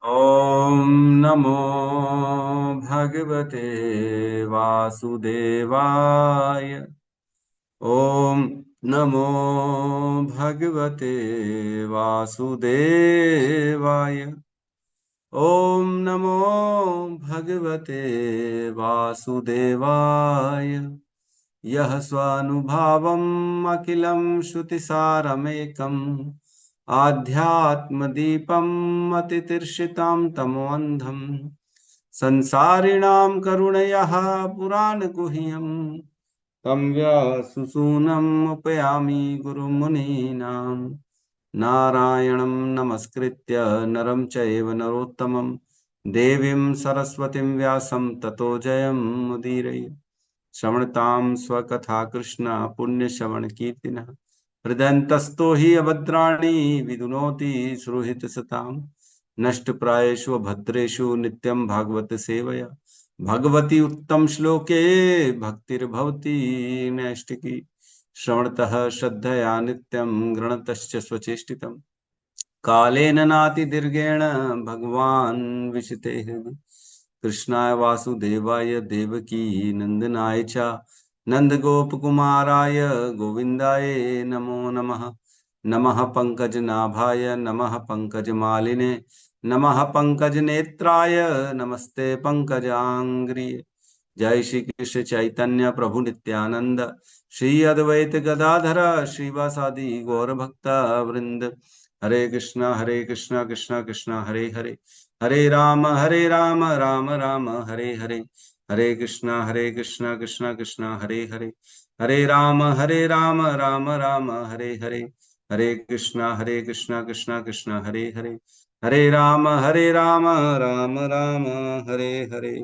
ॐ नमो भगवते वासुदेवाय। ॐ नमो भगवते वासुदेवाय। ॐ नमो भगवते वासुदेवाय। यः स्वानुभावम् अखिलं श्रुतिसारमेकम् आध्यात्मदीपम् अतितीर्षितां तमोऽन्धम् संसारिणां करुणयः पुराणगुह्यम् तं व्यासुसूनम् उपयामि गुरुमुनीनाम्। नारायणं नमस्कृत्य नरं चैव नरोत्तमं देवीं सरस्वतीं व्यासं ततो जयमुदीरये। श्रवणतां स्वकथा कृष्ण पुण्यश्रवण कीर्तिनः हृदयन्तस्तो हि अभद्राणि विदुनोति सुहृतसताम्। नष्टप्रायेषु भद्रेषु नित्यं भागवत सेवया भगवती उत्तम श्लोके भक्तिर्भवति नैष्टिकी। श्रवणतः श्रद्धया नित्यं गृणतश्च स्वचेष्टितम् कालेन नातिदीर्घेण भगवान् विशते हृदि। कृष्णाय वासुदेवाय देवकी नंदनाय च नंदगोपकुमाराय गोविन्दाय नमो नमः। नमः पंकजनाभाय नमः पंकजमालिने नमः पंकजनेत्राय नमस्ते पंकजांग्रिये। जय श्री कृष्ण चैतन्य प्रभु नित्यानंद श्री अद्वैत गदाधर श्रीवासादि गौर भक्त वृंद। हरे कृष्णा कृष्णा कृष्णा हरे हरे हरे राम राम राम हरे हरे। हरे कृष्णा कृष्णा कृष्णा हरे हरे हरे राम राम राम हरे हरे। हरे कृष्णा कृष्णा कृष्णा हरे हरे हरे राम राम राम हरे हरे।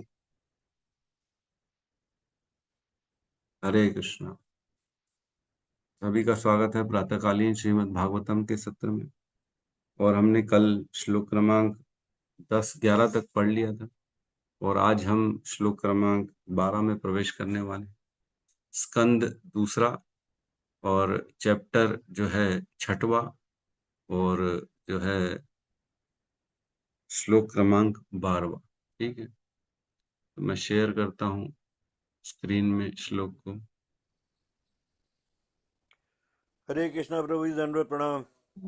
हरे कृष्णा। सभी का स्वागत है प्रातःकालीन श्रीमद् भागवतम के सत्र में। और हमने कल श्लोक क्रमांक 10-11 तक पढ़ लिया था और आज हम श्लोक क्रमांक 12 में प्रवेश करने वाले हैं। स्कंद दूसरा और चैप्टर जो है छठवा और जो है श्लोक क्रमांक 12। ठीक है, तो मैं शेयर करता हूँ स्क्रीन में श्लोक को। हरे कृष्णा प्रभु जी, दंडवत प्रणाम।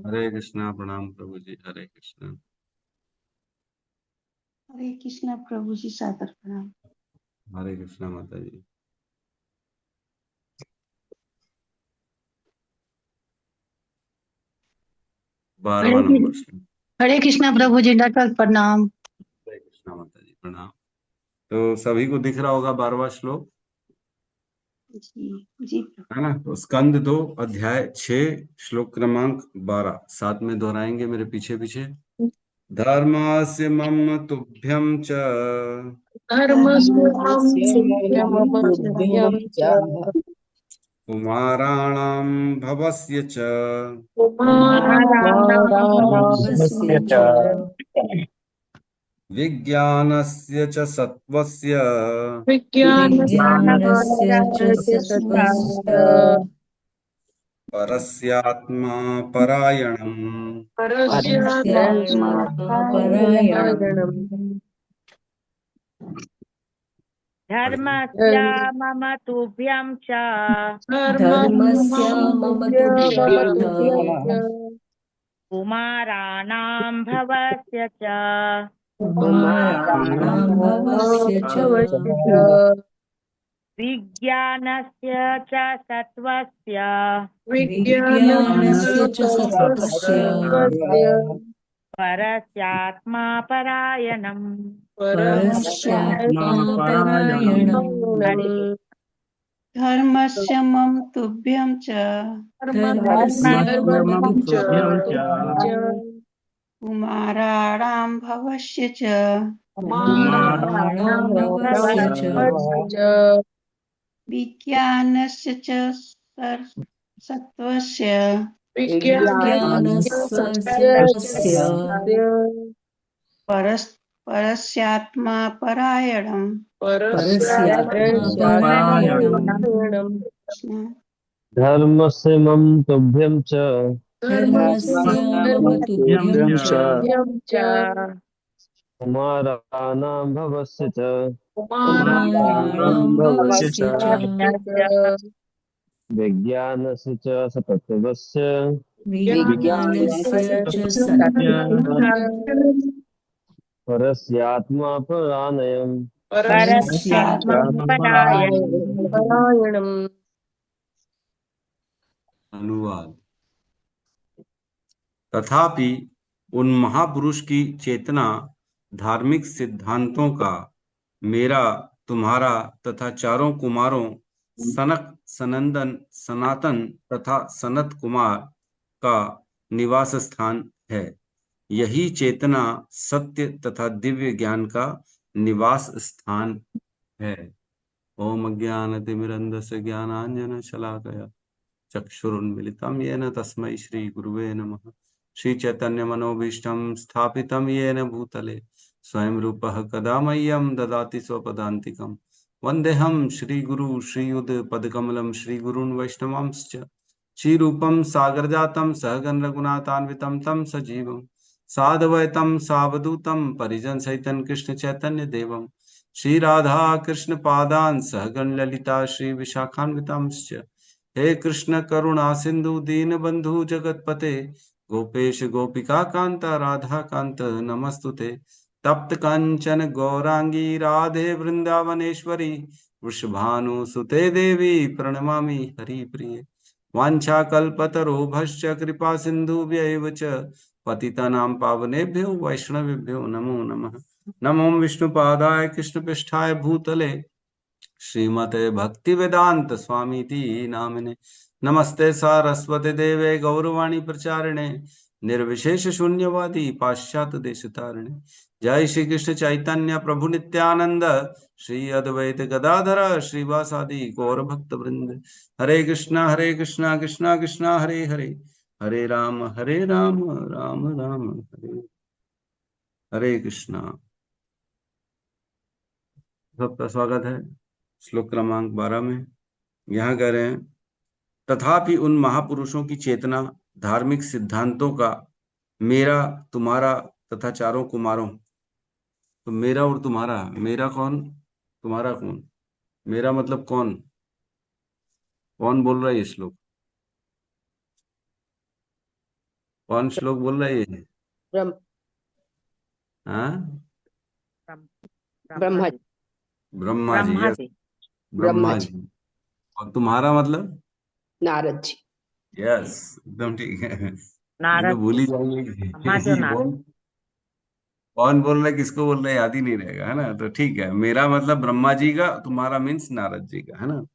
हरे कृष्णा प्रणाम प्रभु जी। हरे कृष्णा। हरे कृष्णा प्रभु जी, सादर प्रणाम। हरे कृष्णा माता जी। हरे 12वां नंबर श्लोक। हरे कृष्णा प्रभु जी, डटल प्रणाम। हरे कृष्णा माता जी प्रणाम। तो सभी को दिख रहा होगा 12वां श्लोक, जी जी प्रभु। है ना। तो स्कंद 2 अध्याय 6 श्लोक क्रमांक 12 साथ में दोहराएंगे मेरे पीछे पीछे। धर्मस्य मम तुभ्यं च कुमाराणां भवस्य च विज्ञानस्य च सत्त्वस्य परस्यात्मा परायणम्। धर्मस्य मम तुभ्यं च कुमाराणां भवस्य च विज्ञानस्य च सत्त्वस्य परस्यात्मा परायणम्। धर्मस्य मम तुभ्यं च कुमाराणां भवस्य च विज्ञानस्य च सत्त्वस्य परस्यात्मा परायणम्। धर्मस्य मम तुभ्यं च कुमाराणां भवस्य च कुमाराणां भवस्य च विज्ञानस्य च सततस्य विज्ञानस्य च सत्त्वस्य परस्यात्मा परायणम्। परस्यात्मपरायणम्। अनुवाद। तथापि उन महापुरुष की चेतना धार्मिक सिद्धांतों का मेरा, तुम्हारा तथा चारों कुमारों सनक, सनंदन, सनातन तथा सनत कुमार का निवास स्थान है। यही चेतना सत्य तथा दिव्य ज्ञान का निवास स्थान है। ओम अज्ञानतिमिरन्धस्य ज्ञानाञ्जनशलाकया चक्षुरुन्मिलितं येन तस्मै श्री गुरुवे नमः। श्री चैतन्य मनोभीष्टं स्थापितं येन भूतले स्वयं रूपः कदा मह्यं ददाति स्वपदान्तिकं। वन्देऽहं श्रीगुरु श्रीयुत पदकमलं श्रीगुरून् वैष्णवांश्च श्रीरूपं सागरजातं सहगण रघुनाथान्वितं तं सजीवं साद्वैतं सावधूतं परिजन सहितं कृष्ण चैतन्य देवं श्री राधा कृष्ण पादान् सहगण ललिता श्री विशाखान्वितांश्च। हे कृष्ण करुणा सिंधु दीन बंधु जगतपते गोपेश गोपिका कांता राधा कांत नमस्तुते। तप्त कंचन गौरांगी राधे वृंदावनेश्वरी वृषभानुसुते देवी प्रणमामि हरिप्रिये। वाञ्छाकल्पतरुभ्यश्च कृपा सिन्धुभ्यैव च पतितानां पावनेभ्यो वैष्णवेभ्यो नमो नमः। नमो विष्णुपादाय कृष्णपृष्ठाय भूतले श्रीमते भक्ति वेदांत स्वामीति नामिने। नमस्ते सारस्वती देवे गौरवाणी प्रचारिणे निर्विशेष शून्यवादी पाश्चात्य देश तारिणे। जय श्री कृष्ण चैतन्य प्रभु नित्यानंद श्री अद्वैत गदाधर श्रीवासादि गौर भक्त वृंद। हरे कृष्णा कृष्णा कृष्णा हरे हरे, हरे राम राम राम हरे हरे। कृष्णा। सबका स्वागत है श्लोक क्रमांक 12 में। यहाँ कह रहे हैं, तथापि उन महापुरुषों की चेतना धार्मिक सिद्धांतों का मेरा, तुम्हारा तथा चारों कुमारों। तो मेरा और तुम्हारा, मेरा कौन, तुम्हारा कौन? मेरा मतलब कौन? कौन बोल रहा है ये श्लोक? कौन श्लोक बोल रहा है ये? हाँ, ब्रह्मा जी। ब्रह्मा जी। यस, ब्रह्मा जी। और तुम्हारा मतलब? नारद जी। यस, एकदम ठीक है। नहीं तो नारद भूल ही जाएंगे ब्रह्मा जो नारद। कौन बोल रहा है, किसको बोल रहा है, याद ही नहीं रहेगा, है ना। तो ठीक है, मेरा मतलब ब्रह्मा जी का, तुम्हारा मीन्स नारद जी का, है ना।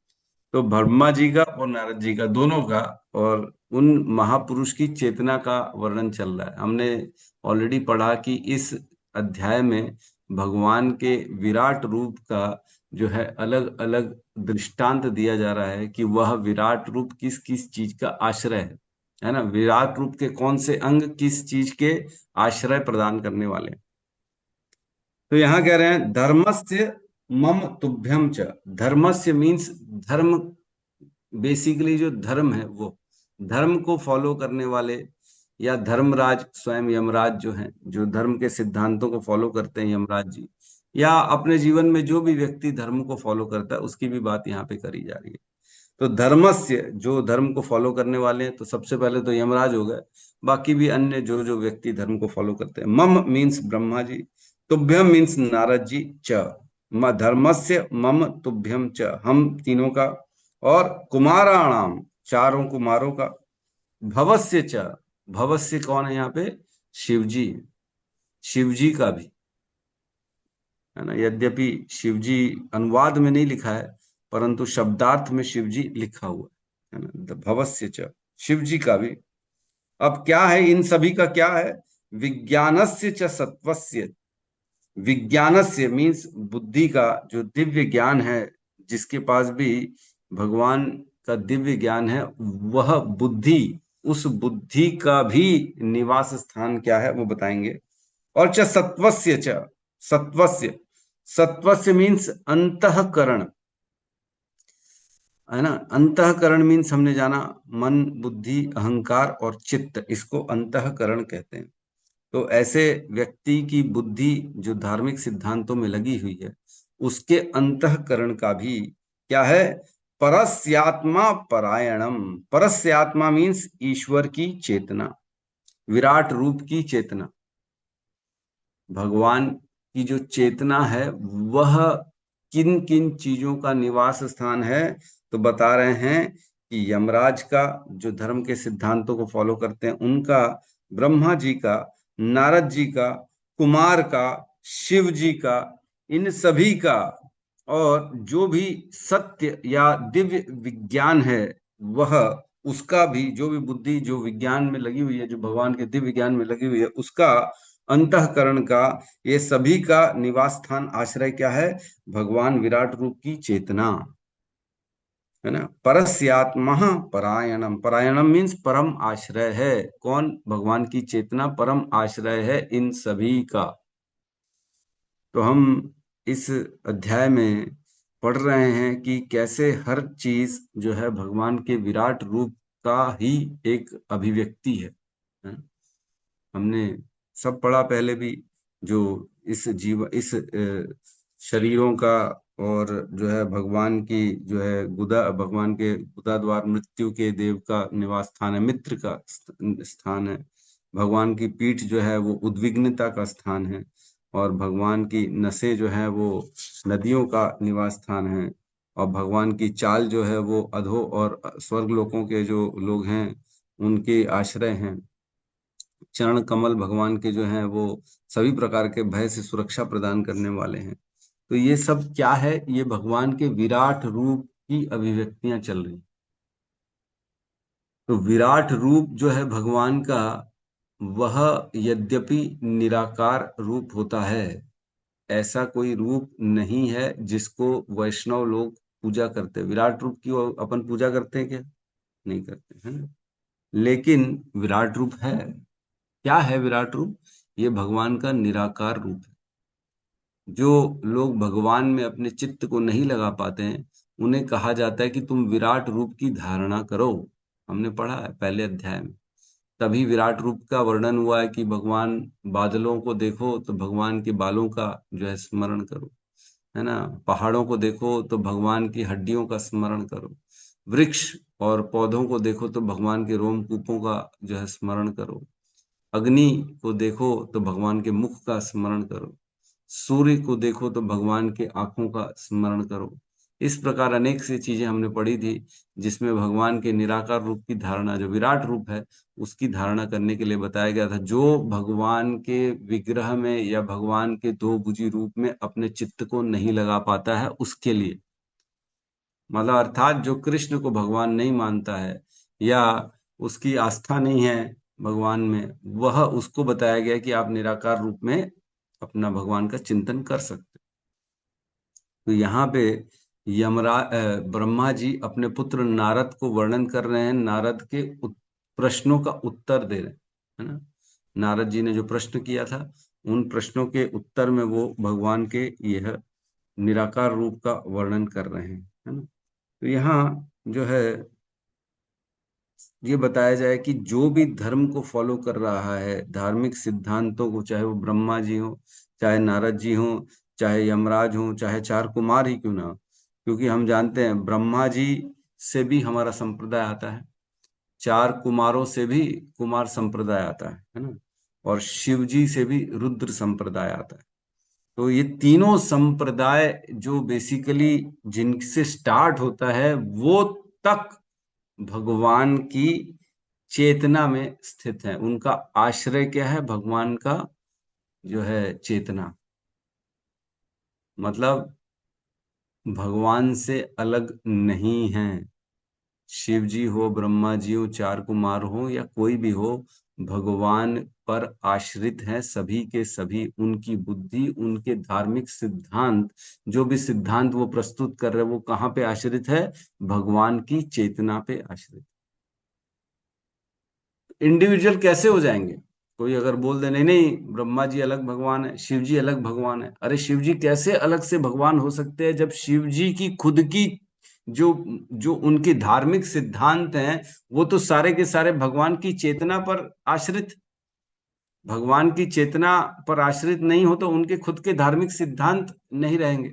तो ब्रह्मा जी का और नारद जी का, दोनों का, और उन महापुरुष की चेतना का वर्णन चल रहा है। हमने ऑलरेडी पढ़ा कि इस अध्याय में भगवान के विराट रूप का जो है अलग अलग दृष्टांत दिया जा रहा है कि वह विराट रूप किस किस चीज का आश्रय है ना। विराट रूप के कौन से अंग किस चीज के आश्रय प्रदान करने वाले हैं। तो यहाँ कह रहे हैं, धर्मस्य मम तुभ्यम च। धर्मस्य मीन्स धर्म, बेसिकली जो धर्म है वो धर्म को फॉलो करने वाले, या धर्मराज स्वयं यमराज जो हैं, जो धर्म के सिद्धांतों को फॉलो करते हैं, यमराज जी, या अपने जीवन में जो भी व्यक्ति धर्म को फॉलो करता है उसकी भी बात यहाँ पे करी जा रही है। तो धर्मस्य, जो धर्म को फॉलो करने वाले हैं, तो सबसे पहले तो यमराज हो गए, बाकी भी अन्य जो जो व्यक्ति धर्म को फॉलो करते हैं। मम मीन्स ब्रह्मा जी, तुभ्यम मीन्स नारद जी, च धर्मस्य मम तुभ्यम च, हम तीनों का, और कुमाराणाम चारों कुमारों का, भवस्य च, भवस्य कौन है यहाँ पे? शिवजी, शिवजी का भी, है ना। यद्यपि शिवजी अनुवाद में नहीं लिखा है, परंतु शब्दार्थ में शिवजी लिखा हुआ है ना। भवस्य च, शिवजी का भी। अब क्या है, इन सभी का क्या है? विज्ञानस्य च सत्वस्य। विज्ञानस्य मीन्स बुद्धि का, जो दिव्य ज्ञान है, जिसके पास भी भगवान का दिव्य ज्ञान है, वह बुद्धि, उस बुद्धि का भी निवास स्थान क्या है वो बताएंगे। और च सत्वस्य च, सत्वस्य, सत्वस्य मीन्स अंतःकरण, है ना। अंतःकरण मीन्स हमने जाना मन, बुद्धि, अहंकार और चित्त, इसको अंतःकरण कहते हैं। तो ऐसे व्यक्ति की बुद्धि जो धार्मिक सिद्धांतों में लगी हुई है, उसके अंतःकरण का भी क्या है? परस्यात्मा परायणम। परस्यात्मा मीन्स ईश्वर की चेतना, विराट रूप की चेतना। भगवान की जो चेतना है वह किन किन चीजों का निवास स्थान है? तो बता रहे हैं कि यमराज का, जो धर्म के सिद्धांतों को फॉलो करते हैं उनका, ब्रह्मा जी का, नारद जी का, कुमार का, शिव जी का, इन सभी का, और जो भी सत्य या दिव्य विज्ञान है वह, उसका भी, जो भी बुद्धि जो विज्ञान में लगी हुई है, जो भगवान के दिव्य ज्ञान में लगी हुई है, उसका अंतःकरण का, ये सभी का निवास स्थान, आश्रय क्या है? भगवान विराट रूप की चेतना है ना। परस्यात्मा परायणम। परायणम मीन्स परम आश्रय है। कौन? भगवान की चेतना परम आश्रय है इन सभी का। तो हम इस अध्याय में पढ़ रहे हैं कि कैसे हर चीज जो है भगवान के विराट रूप का ही एक अभिव्यक्ति है। हमने सब पढ़ा पहले भी, जो इस शरीरों का, और जो है भगवान की जो है भगवान के गुदा द्वार मृत्यु के देव का निवास स्थान है, मित्र का स्थान है। भगवान की पीठ जो है वो उद्विग्नता का स्थान है, और भगवान की नसें जो है वो नदियों का निवास स्थान है, और भगवान की चाल जो है वो अधो और स्वर्ग लोकों के जो लोग हैं उनके आश्रय हैं। चरण कमल भगवान के जो हैं वो सभी प्रकार के भय से सुरक्षा प्रदान करने वाले हैं। तो ये सब क्या है? ये भगवान के विराट रूप की अभिव्यक्तियां चल रही। तो विराट रूप जो है भगवान का, वह यद्यपि निराकार रूप होता है, ऐसा कोई रूप नहीं है जिसको वैष्णव लोग पूजा करते हैं। विराट रूप की अपन पूजा करते हैं क्या? नहीं करते हैं। लेकिन विराट रूप है। क्या है विराट रूप? ये भगवान का निराकार रूप है। जो लोग भगवान में अपने चित्त को नहीं लगा पाते हैं, उन्हें कहा जाता है कि तुम विराट रूप की धारणा करो। हमने पढ़ा है पहले अध्याय में। तभी विराट रूप का वर्णन हुआ है कि भगवान बादलों को देखो तो भगवान के बालों का जो है स्मरण करो, है ना। पहाड़ों को देखो तो भगवान की हड्डियों का स्मरण करो। वृक्ष और पौधों को देखो तो भगवान के रोमकूपों का जो है स्मरण करो। अग्नि को देखो तो भगवान के मुख का स्मरण करो। सूर्य को देखो तो भगवान के आंखों का स्मरण करो। इस प्रकार अनेक सी चीजें हमने पढ़ी थी, जिसमें भगवान के निराकार रूप की धारणा, जो विराट रूप है, उसकी धारणा करने के लिए बताया गया था। जो भगवान के विग्रह में या भगवान के दो भुजी रूप में अपने चित्त को नहीं लगा पाता है, उसके लिए, मतलब अर्थात जो कृष्ण को भगवान नहीं मानता है या उसकी आस्था नहीं है भगवान में, वह उसको बताया गया कि आप निराकार रूप में अपना भगवान का चिंतन कर सकते। तो यहाँ पे ब्रह्मा जी अपने पुत्र नारद को वर्णन कर रहे हैं, नारद के प्रश्नों का उत्तर दे रहे हैं, है ना। नारद जी ने जो प्रश्न किया था, उन प्रश्नों के उत्तर में वो भगवान के यह निराकार रूप का वर्णन कर रहे हैं, है ना। तो यहाँ जो है ये बताया जाए कि जो भी धर्म को फॉलो कर रहा है, धार्मिक सिद्धांतों को, चाहे वो ब्रह्मा जी हो, चाहे नारद जी हो, चाहे यमराज हो, चाहे चार कुमार ही क्यों ना हो, क्योंकि हम जानते हैं ब्रह्मा जी से भी हमारा संप्रदाय आता है, चार कुमारों से भी कुमार संप्रदाय आता है ना, और शिव जी से भी रुद्र संप्रदाय आता है। तो ये तीनों संप्रदाय जो बेसिकली जिनसे स्टार्ट होता है, वो तक भगवान की चेतना में स्थित है। उनका आश्रय क्या है? भगवान का जो है चेतना, मतलब भगवान से अलग नहीं है। शिव जी हो, ब्रह्मा जी हो, चार कुमार हो, या कोई भी हो, भगवान पर आश्रित है सभी के सभी। उनकी बुद्धि, उनके धार्मिक सिद्धांत, जो भी सिद्धांत वो प्रस्तुत कर रहे हैं, वो कहाँ पे आश्रित है? भगवान की चेतना पे आश्रित। इंडिविजुअल कैसे हो जाएंगे? कोई अगर बोल दे नहीं नहीं ब्रह्मा जी अलग भगवान है, शिव जी अलग भगवान है। अरे शिव जी कैसे अलग से भगवान हो सकते हैं, जब शिव जी की खुद की जो जो उनके धार्मिक सिद्धांत हैं, वो तो सारे के सारे भगवान की चेतना पर आश्रित। भगवान की चेतना पर आश्रित नहीं हो तो उनके खुद के धार्मिक सिद्धांत नहीं रहेंगे।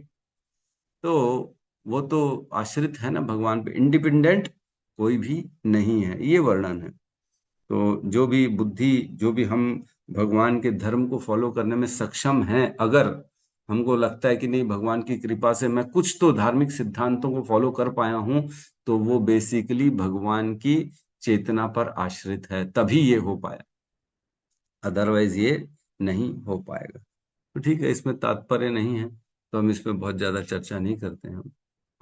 तो वो तो आश्रित है ना भगवान पे, इंडिपेंडेंट कोई भी नहीं है, ये वर्णन है। तो जो भी बुद्धि, जो भी हम भगवान के धर्म को फॉलो करने में सक्षम हैं, अगर हमको लगता है कि नहीं भगवान की कृपा से मैं कुछ तो धार्मिक सिद्धांतों को फॉलो कर पाया हूं, तो वो बेसिकली भगवान की चेतना पर आश्रित है, तभी ये हो पाया, अदरवाइज ये नहीं हो पाएगा। तो ठीक है, इसमें तात्पर्य नहीं है, तो हम इसमें बहुत ज्यादा चर्चा नहीं करते हैं।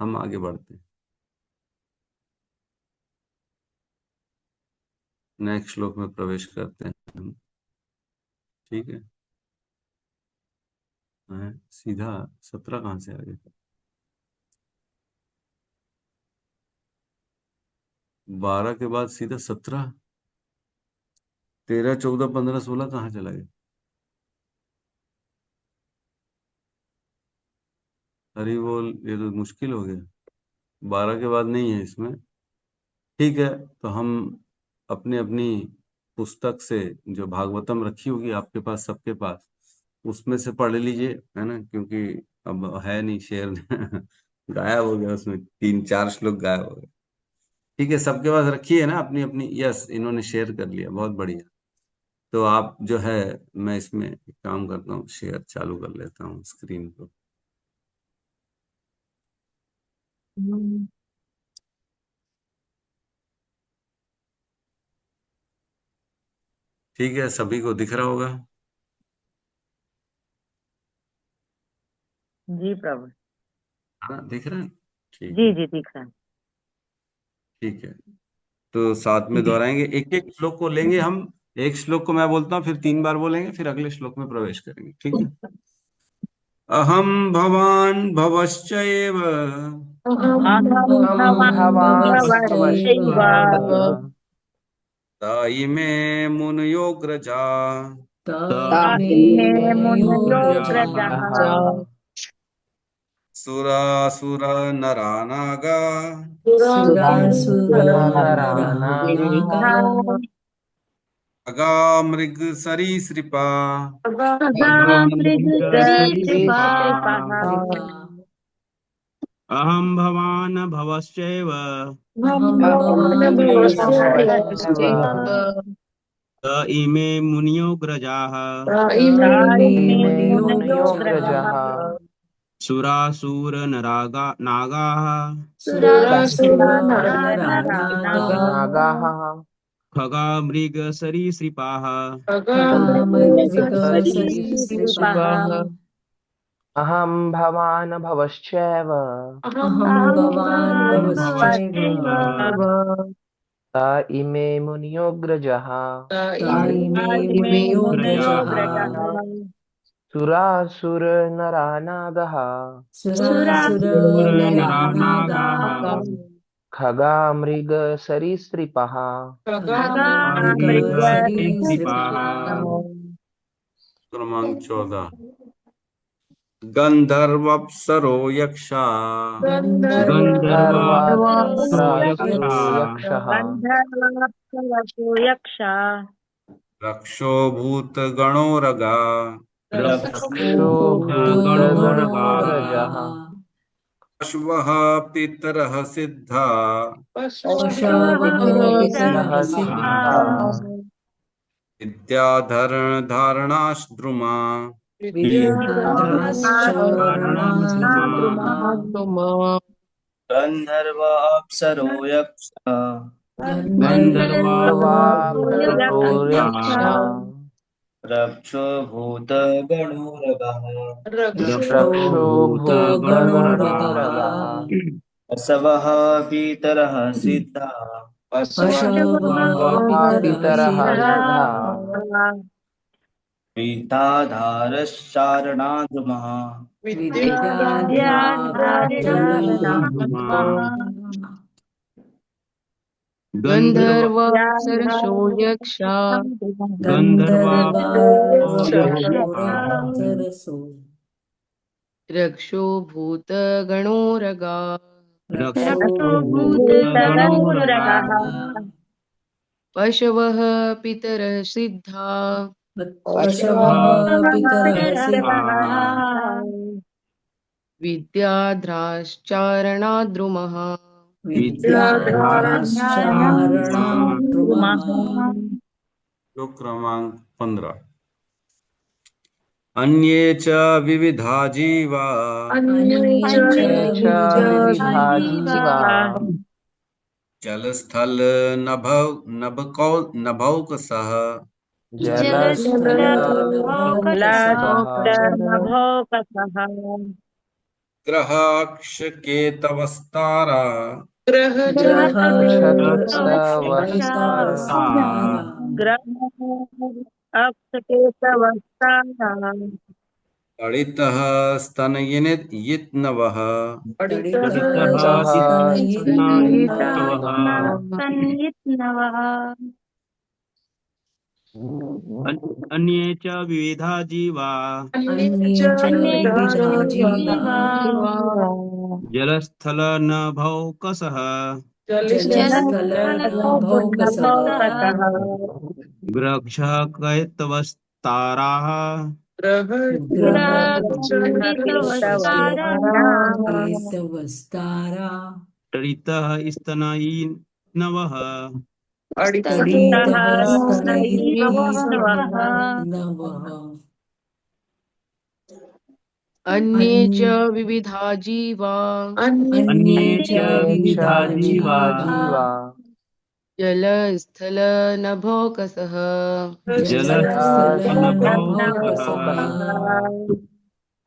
हम आगे बढ़ते हैं। नेक्स्ट श्लोक में प्रवेश करते हैं हम। ठीक है, सीधा 17 कहाँ से आ गए? 12 के बाद सीधा 17, 13, 14, 15, 16 कहाँ चला गया? अरे बोल, ये तो मुश्किल हो गया, 12 के बाद नहीं है इसमें। ठीक है, तो हम अपनी अपनी पुस्तक से, जो भागवतम रखी होगी आपके पास, सबके पास, उसमें से पढ़ लीजिए, है ना, क्योंकि अब है नहीं शेयर गायब हो गया, उसमें 3-4 श्लोक गायब हो गए। ठीक है, सबके पास रखी है ना अपनी अपनी? यस, इन्होंने शेयर कर लिया, बहुत बढ़िया। तो आप जो है, मैं इसमें एक काम करता हूँ, शेयर चालू कर लेता हूँ स्क्रीन को। ठीक है, सभी को दिख रहा होगा? जी प्रभु। हाँ, दिख रहा है। ठीक जी है, जी दिख रहा है। ठीक है। तो साथ में दोहराएंगे, एक एक श्लोक को लेंगे हम। एक श्लोक को मैं बोलता हूँ, फिर 3 बार बोलेंगे, फिर अगले श्लोक में प्रवेश करेंगे। ठीक है। अहम भवान भवश्चैव अहं भवान् भवान् भवश्चैव त इमे मुनयोग्रजा तामे मुनयोग्रजः सुरासुर नरा नागा सुरासुरनरानागा अगा मृग सरीसृपा खगामृगसरीसृपाः अहम भवान भवश्चैव अहं भवान् भवश्चैव त इमे मुनियो ग्रजाः ताइमे मुनयोग्रजः सुरासुर नरागा नागाः सुरासुरनरानागा खगा मृग सरीसृपाः खगामृगसरीसृपाः अहं भवान् भवश्चैव अहं भवान् भवश्चैव त इमे मुनियोऽग्रजः ताइमे मुनयोग्रजः सुरासुरनरानागः सुरासुरनरानागाः खगामृगसरीसृपः खगामृगसरीसृपाः क्रमांक 14 गंधर्वप्सरो यक्षा गन्धर्वाप्सरो गन्धर्वाप्सरसो यक्षः गन्धर्वाप्सरसो यक्षा रक्षो भूतगणोरगा रक्षो भूतगणोरजः अश्वः पितरः सिद्धा पशवः पितरः सिद्धा विद्याधरण धारणाश्द्रुमा विद्याधरणाश्चारणाद्रुमः गन्धर्व अप्सरो यक्ष गन्धर्वाप्सरो यक्षः रक्षो भूतगणोरगः रक्षो भूतगणोरगः बसवः पितरः सिद्धा पितरः सिद्धा वृद्धाधारश्चारणाद्रुमः गन्धर्वाप्सरसो यक्षा गन्धर्वाप्सरसो रक्षो भूतगणोरगा भूतगणोरगः पशवः पितरः सिद्धा पशवः पितरः सिद्धाः विद्याधराश्चारणाद्रुमः विद्याधराश्चारणाद्रुमः श्लोक क्रमांक 15। अन्ये च विविधा जीवा अन्ये च विविधा जीवा जलस्थल नभौकसः जलस्थलनभोकसः ग्रहाक्षकेतवस्तारा ग्रहकेतवस्तारः तडितः स्तनयिनवः सन्निहितनवः अन्ये च विविधा जीवा जलस्थल नभौकसः ग्रक्षकेतवस्ताराः तडितः स्तनयिनवः अन्ये च विविधा जीवा अन्ये च विविधा जीवा जलस्थलनभोकसः जलस्थलनभौकसः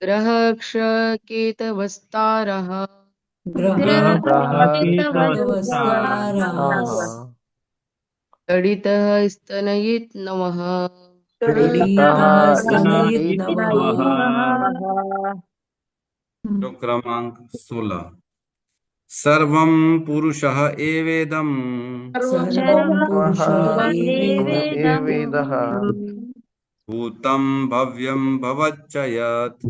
ग्रहक्षकेतवस्तारः तडितः स्तनयिनवः श्लोक क्रमांक 16। सर्वं पुरुषः एवेदं भूतं भव्यं भवच्च यत्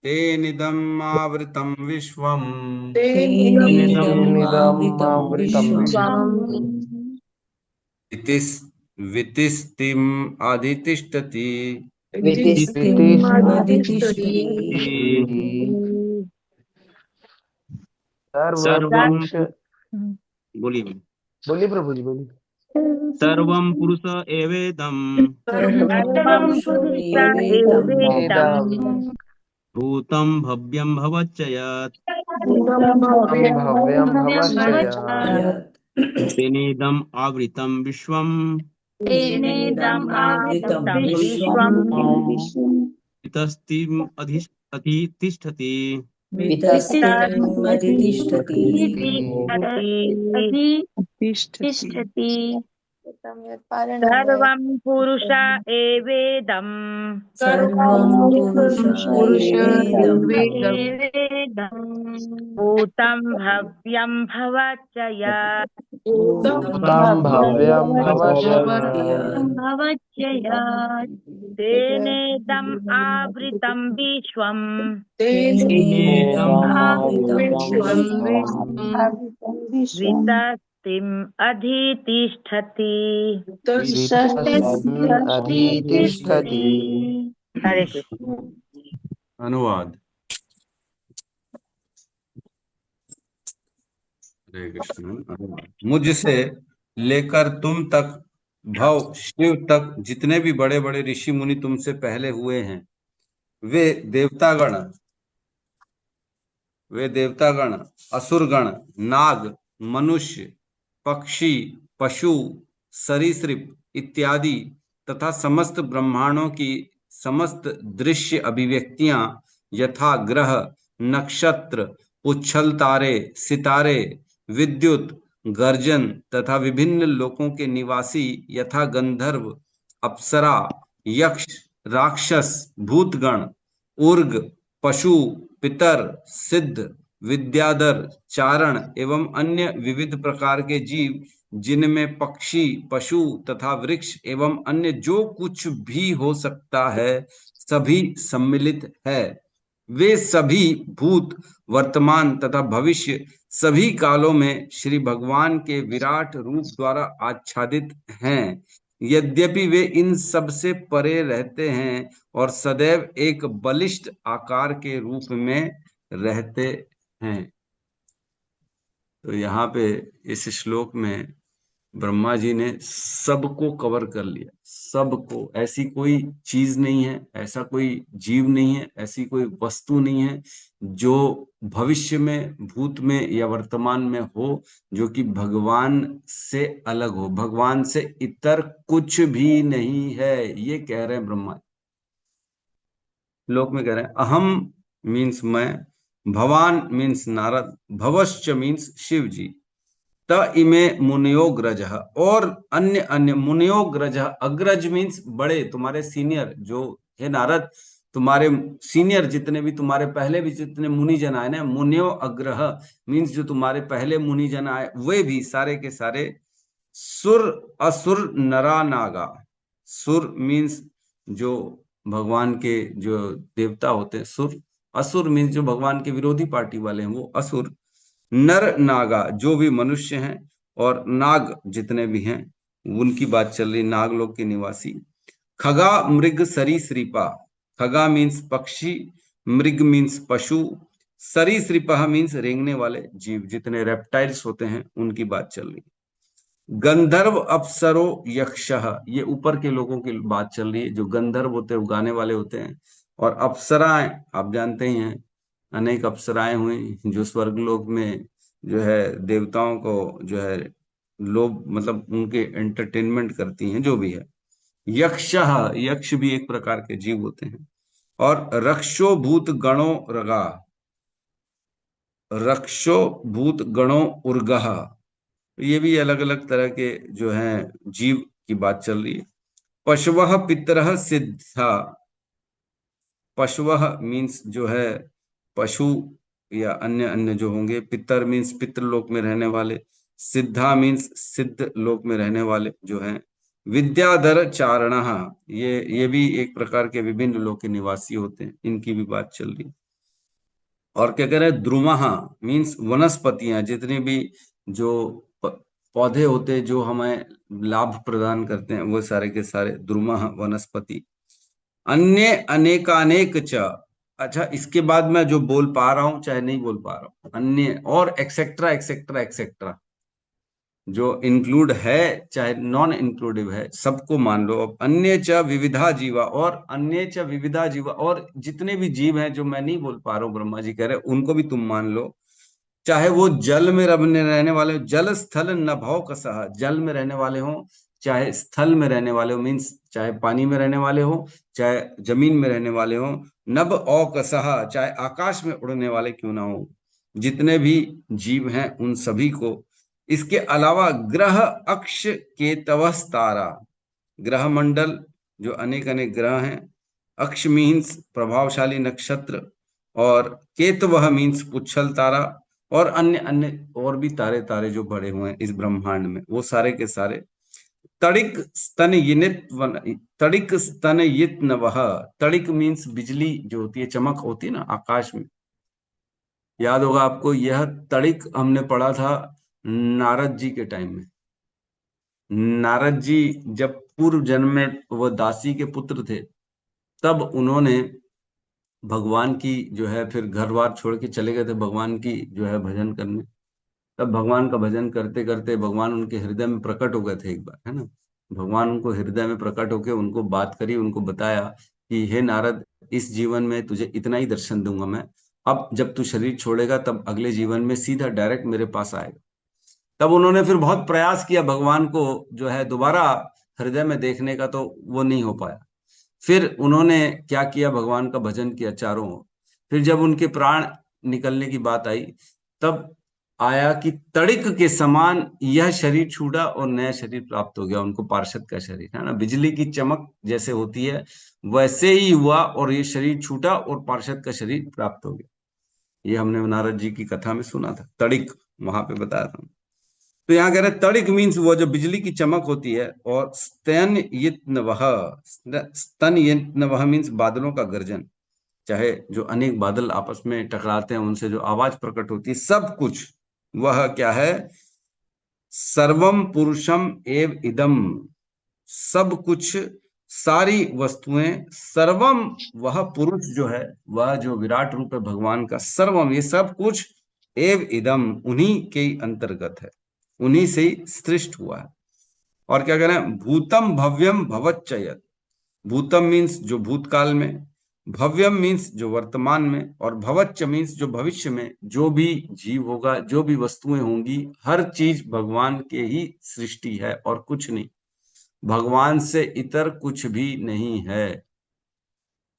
तेनिदम् आवृतं विश्वम् वितिस्तिम् अधितिष्ठति बोलिए प्रभु जी बोलिए। सर्वं पुरुष एवेदं भूतं भव्यं भवच्च यत् तेनेदम् आवृतं विश्वम् वितस्तिम् अधितिष्ठति। सर्वं पुरुष एवेदं भूतं भव्यं भवच्च यत् तेनेदम् आवृतं विश्वम् वितस्तिम् अधितिष्ठति। हरे कृष्ण। अनुवाद। हरे कृष्ण। अनुवाद। मुझसे लेकर तुम तक भव शिव तक जितने भी बड़े बड़े ऋषि मुनि तुमसे पहले हुए हैं वे देवतागण असुरगण नाग मनुष्य पक्षी पशु सरीसृप इत्यादि तथा समस्त ब्रह्मांडों की समस्त दृश्य अभिव्यक्तियां यथा ग्रह नक्षत्र उच्छल तारे सितारे विद्युत गर्जन तथा विभिन्न लोकों के निवासी यथा गंधर्व अप्सरा यक्ष राक्षस भूतगण उर्ग पशु पितर सिद्ध विद्याधर चारण एवं अन्य विविध प्रकार के जीव जिनमें पक्षी पशु तथा वृक्ष एवं अन्य जो कुछ भी हो सकता है सभी सम्मिलित है। वे सभी भूत वर्तमान तथा भविष्य सभी कालों में श्री भगवान के विराट रूप द्वारा आच्छादित हैं। यद्यपि वे इन सब से परे रहते हैं और सदैव एक बलिष्ठ आकार के रूप में रहते हैं। तो यहाँ पे इस श्लोक में ब्रह्मा जी ने सबको कवर कर लिया, सबको। ऐसी कोई चीज नहीं है, ऐसा कोई जीव नहीं है, ऐसी कोई वस्तु नहीं है जो भविष्य में, भूत में या वर्तमान में हो जो कि भगवान से अलग हो, भगवान से इतर कुछ भी नहीं है, ये कह रहे हैं ब्रह्मा। लोक में कह रहे हैं अहम मीन्स मैं, भवान मीन्स नारद, भवश्च मीन्स शिव जी, त इमे मुनियोग्रज, और अन्य अन्य मुनियोग्रज, अग्रज मीन्स बड़े, तुम्हारे सीनियर, जो हे नारद तुम्हारे सीनियर जितने भी, तुम्हारे पहले भी जितने मुनि जन आए ना, मुनियो अग्रह मीन्स जो तुम्हारे पहले मुनि जन आए वे भी सारे के सारे, सुर असुर नरा नागा, सुर मीन्स जो भगवान के जो देवता होते हैं सुर, असुर मीन्स जो भगवान के विरोधी पार्टी वाले हैं वो असुर, नर नागा जो भी मनुष्य हैं, और नाग जितने भी हैं उनकी बात चल रही, नागलोक के निवासी। खगा मृग सरीसृपा, खगा मीन्स पक्षी, मृग मीन्स पशु, सरीसृपा मीन्स रेंगने वाले जीव, जितने रेप्टाइल्स होते हैं उनकी बात चल रही। गंधर्व अप्सरो यक्षः, ये ऊपर के लोगों की बात चल रही है, जो गंधर्व होते हैं, गाने वाले होते हैं, और अप्सराएं आप जानते ही हैं, अनेक अप्सराएं हुई जो स्वर्गलोक में जो है देवताओं को जो है लोग मतलब उनके एंटरटेनमेंट करती हैं, जो भी है। यक्षः, यक्ष भी एक प्रकार के जीव होते हैं। और रक्षो भूत गणो रगा, रक्षो भूत गणो उर्गः, ये भी अलग अलग तरह के जो हैं जीव की बात चल रही है। पशवः पितरः सिद्धा, पशवः मीन्स जो है पशु या अन्य अन्य जो होंगे, पितर मीन्स पितृलोक में रहने वाले, सिद्धा मीन्स सिद्ध लोक में रहने वाले जो हैं। विद्याधर चारणः, ये भी एक प्रकार के विभिन्न लोक के निवासी होते हैं, इनकी भी बात चल रही। और क्या कह रहे हैं, द्रुमः मीन्स वनस्पतियां, जितने भी जो पौधे होते हैं जो हमें लाभ प्रदान करते हैं वो सारे के सारे द्रुमः वनस्पति। अन्य अनेकानेक च, अच्छा इसके बाद मैं जो बोल पा रहा हूं चाहे नहीं बोल पा रहा हूं, अन्य और एक्सेट्रा एक्सेट्रा एक्सेट्रा, जो इंक्लूड है चाहे नॉन इंक्लूडिव है, सबको मान लो। अब अन्य च विविधा जीवा, और अन्य च विविधा जीवा, और जितने भी जीव हैं जो मैं नहीं बोल पा रहा हूँ, ब्रह्मा जी कह रहे उनको भी तुम मान लो, चाहे वो जल में रहने वाले हो, जल स्थल नभौ कसह, जल में रहने वाले हो चाहे स्थल में रहने वाले हो, मीन्स चाहे पानी में रहने वाले हो चाहे जमीन में रहने वाले हो, नभ औ कसह चाहे आकाश में उड़ने वाले क्यों ना हो, जितने भी जीव हैं उन सभी को। इसके अलावा ग्रह अक्ष केतवस तारा, ग्रह मंडल जो अनेक अनेक ग्रह हैं, अक्ष मीन्स प्रभावशाली नक्षत्र, और केतवह मीन्स पुच्छल तारा, और अन्य अन्य और भी तारे तारे जो बड़े हुए हैं इस ब्रह्मांड में, वो सारे के सारे। तड़िक स्तन यिनित, तड़िक स्तन यित नवह, तड़िक मीन्स बिजली जो होती है, चमक होती है ना आकाश में, याद होगा आपको, यह तड़िक हमने पढ़ा था नारद जी के टाइम में। नारद जी जब पूर्व जन्म में वो दासी के पुत्र थे, तब उन्होंने भगवान की जो है फिर घर बार छोड़ के चले गए थे भगवान की जो है भजन करने। तब भगवान का भजन करते करते भगवान उनके हृदय में प्रकट हो गए थे एक बार, है ना। भगवान उनको हृदय में प्रकट होके उनको बात करी, उनको बताया कि हे नारद, इस जीवन में तुझे इतना ही दर्शन दूंगा मैं, अब जब तू शरीर छोड़ेगा तब अगले जीवन में सीधा डायरेक्ट मेरे पास आएगा। तब उन्होंने फिर बहुत प्रयास किया भगवान को जो है दोबारा हृदय में देखने का, तो वो नहीं हो पाया। फिर उन्होंने क्या किया, भगवान का भजन किया चारों ओर। फिर जब उनके प्राण निकलने की बात आई, तब आया कि तड़िक के समान यह शरीर छूटा और नया शरीर प्राप्त हो गया उनको, पार्षद का शरीर, है ना। बिजली की चमक जैसे होती है वैसे ही हुआ, और ये शरीर छूटा और पार्षद का शरीर प्राप्त हो गया। ये हमने नारद जी की कथा में सुना था, तड़िक वहां पे बताया था। तो यहाँ कह रहे तड़िक मीन्स वो जो बिजली की चमक होती है, और स्तन यत्नवह, स्तन यत्नवह मीन्स बादलों का गर्जन, चाहे जो अनेक बादल आपस में टकराते हैं उनसे जो आवाज प्रकट होती है, सब कुछ वह क्या है? सर्वम पुरुषम एव इदम, सब कुछ, सारी वस्तुएं, सर्वम, वह पुरुष जो है, वह जो विराट रूप है भगवान का, सर्वम, ये सब कुछ, एव इदम, उन्हीं के अंतर्गत है, उन्हीं से ही सृष्ट हुआ है। और क्या कह रहे हैं? भूतम भव्यम भवच्चयत। भूतम मीन्स जो भूतकाल में, भव्यम मीन्स जो वर्तमान में, और भवच्च मीन्स जो भविष्य में जो भी जीव होगा, जो भी वस्तुएं होंगी, हर चीज भगवान के ही सृष्टि है और कुछ नहीं। भगवान से इतर कुछ भी नहीं है।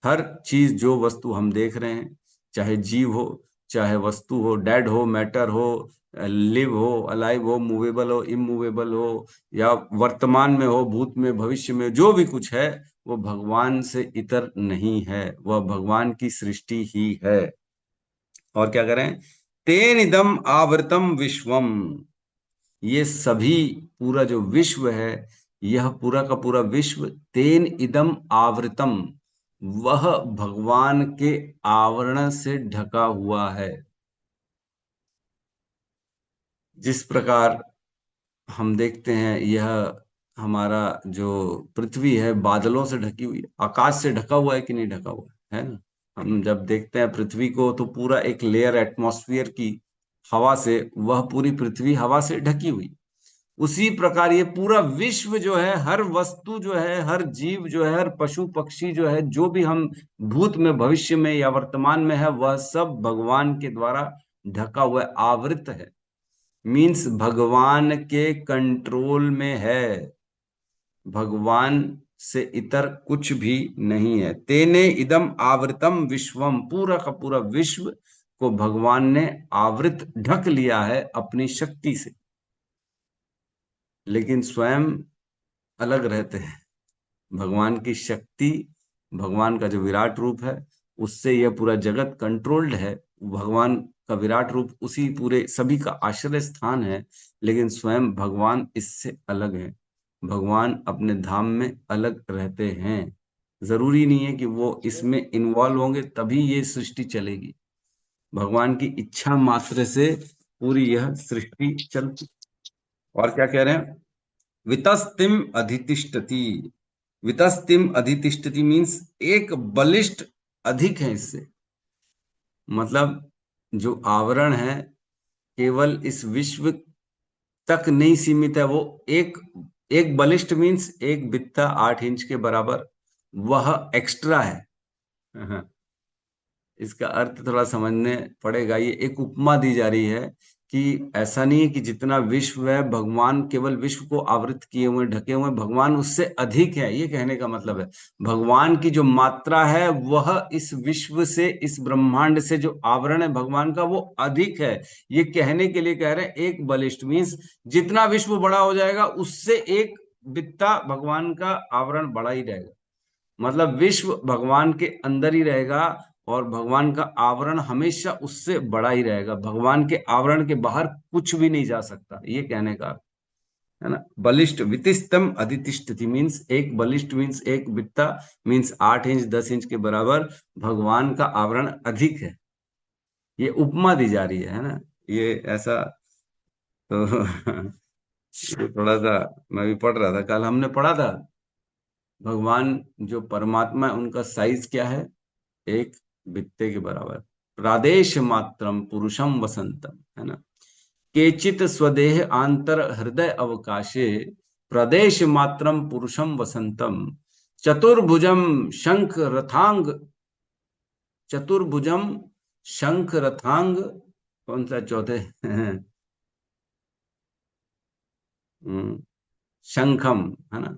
हर चीज, जो वस्तु हम देख रहे हैं, चाहे जीव हो, चाहे वस्तु हो, डेड हो, मैटर हो, लिव हो, अलाइव हो, मूवेबल हो, इमूवेबल हो, या वर्तमान में हो, भूत में, भविष्य में, जो भी कुछ है, वो भगवान से इतर नहीं है, वह भगवान की सृष्टि ही है। और क्या करें? तेन इदम आवृतम विश्वम, ये सभी, पूरा जो विश्व है, यह पूरा का पूरा विश्व, तेन इदम आवृतम, वह भगवान के आवरण से ढका हुआ है। जिस प्रकार हम देखते हैं, यह हमारा जो पृथ्वी है बादलों से ढकी हुई है, आकाश से ढका हुआ है कि नहीं ढका हुआ है ना? हम जब देखते हैं पृथ्वी को, तो पूरा एक लेयर एटमॉस्फेयर की हवा से, वह पूरी पृथ्वी हवा से ढकी हुई। उसी प्रकार ये पूरा विश्व जो है, हर वस्तु जो है, हर जीव जो है, हर पशु पक्षी जो है, जो भी हम भूत में, भविष्य में या वर्तमान में है, वह सब भगवान के द्वारा ढका हुआ है, आवृत है। मीन्स भगवान के कंट्रोल में है, भगवान से इतर कुछ भी नहीं है। तेने इदम आवृतम विश्वम, पूरा का पूरा विश्व को भगवान ने आवृत, ढक लिया है अपनी शक्ति से। लेकिन स्वयं अलग रहते हैं। भगवान की शक्ति, भगवान का जो विराट रूप है, उससे यह पूरा जगत कंट्रोल्ड है। भगवान का विराट रूप उसी पूरे सभी का आश्रय स्थान है, लेकिन स्वयं भगवान इससे अलग है। भगवान अपने धाम में अलग रहते हैं। जरूरी नहीं है कि वो इसमें इन्वॉल्व होंगे तभी ये सृष्टि चलेगी। भगवान की इच्छा मात्र से पूरी यह सृष्टि चलती। और क्या कह रहे हैं? वितस्तिम अधितिष्ठति। वितस्तिम अधितिष्ठति मीन्स एक बलिष्ठ अधिक है इससे। मतलब जो आवरण है केवल इस विश्व तक नहीं सीमित है, वो एक बलिष्ठ मीन्स एक बित्ता 8 इंच के बराबर, वह एक्स्ट्रा है। इसका अर्थ थोड़ा समझने पड़ेगा। ये एक उपमा दी जा रही है कि ऐसा नहीं है कि जितना विश्व है, भगवान केवल विश्व को आवृत किए हुए, ढके हुए, भगवान उससे अधिक है, ये कहने का मतलब है। भगवान की जो मात्रा है वह इस विश्व से, इस ब्रह्मांड से जो आवरण है भगवान का, वो अधिक है। ये कहने के लिए कह रहे हैं एक बलिष्ठ मीन्स जितना विश्व बड़ा हो जाएगा उससे एक बित्ता भगवान का आवरण बड़ा ही रहेगा। मतलब विश्व भगवान के अंदर ही रहेगा और भगवान का आवरण हमेशा उससे बड़ा ही रहेगा। भगवान के आवरण के बाहर कुछ भी नहीं जा सकता, ये कहने का है ना। बलिष्ठ, वितिष्ठम अधितिष्ठति मीन्स एक बलिष्ठ मीन्स एक बित्ता मीन्स 8 इंच 10 इंच के बराबर भगवान का आवरण अधिक है। ये उपमा दी जा रही है ना। ये ऐसा तो ये थोड़ा सा मैं भी पढ़ रहा था, कल हमने पढ़ा था भगवान जो परमात्मा है उनका साइज क्या है? एक बित्ते के बराबर। प्रादेश मात्रम पुरुषम वसंतम, है ना। केचित स्वदेह आंतर हृदय अवकाशे प्रदेश मात्रम पुरुषम वसंतम चतुर्भुजम शंख रथांग, चतुर्भुजम शंख रथांग, कौन सा चौथे? शंखम, है ना।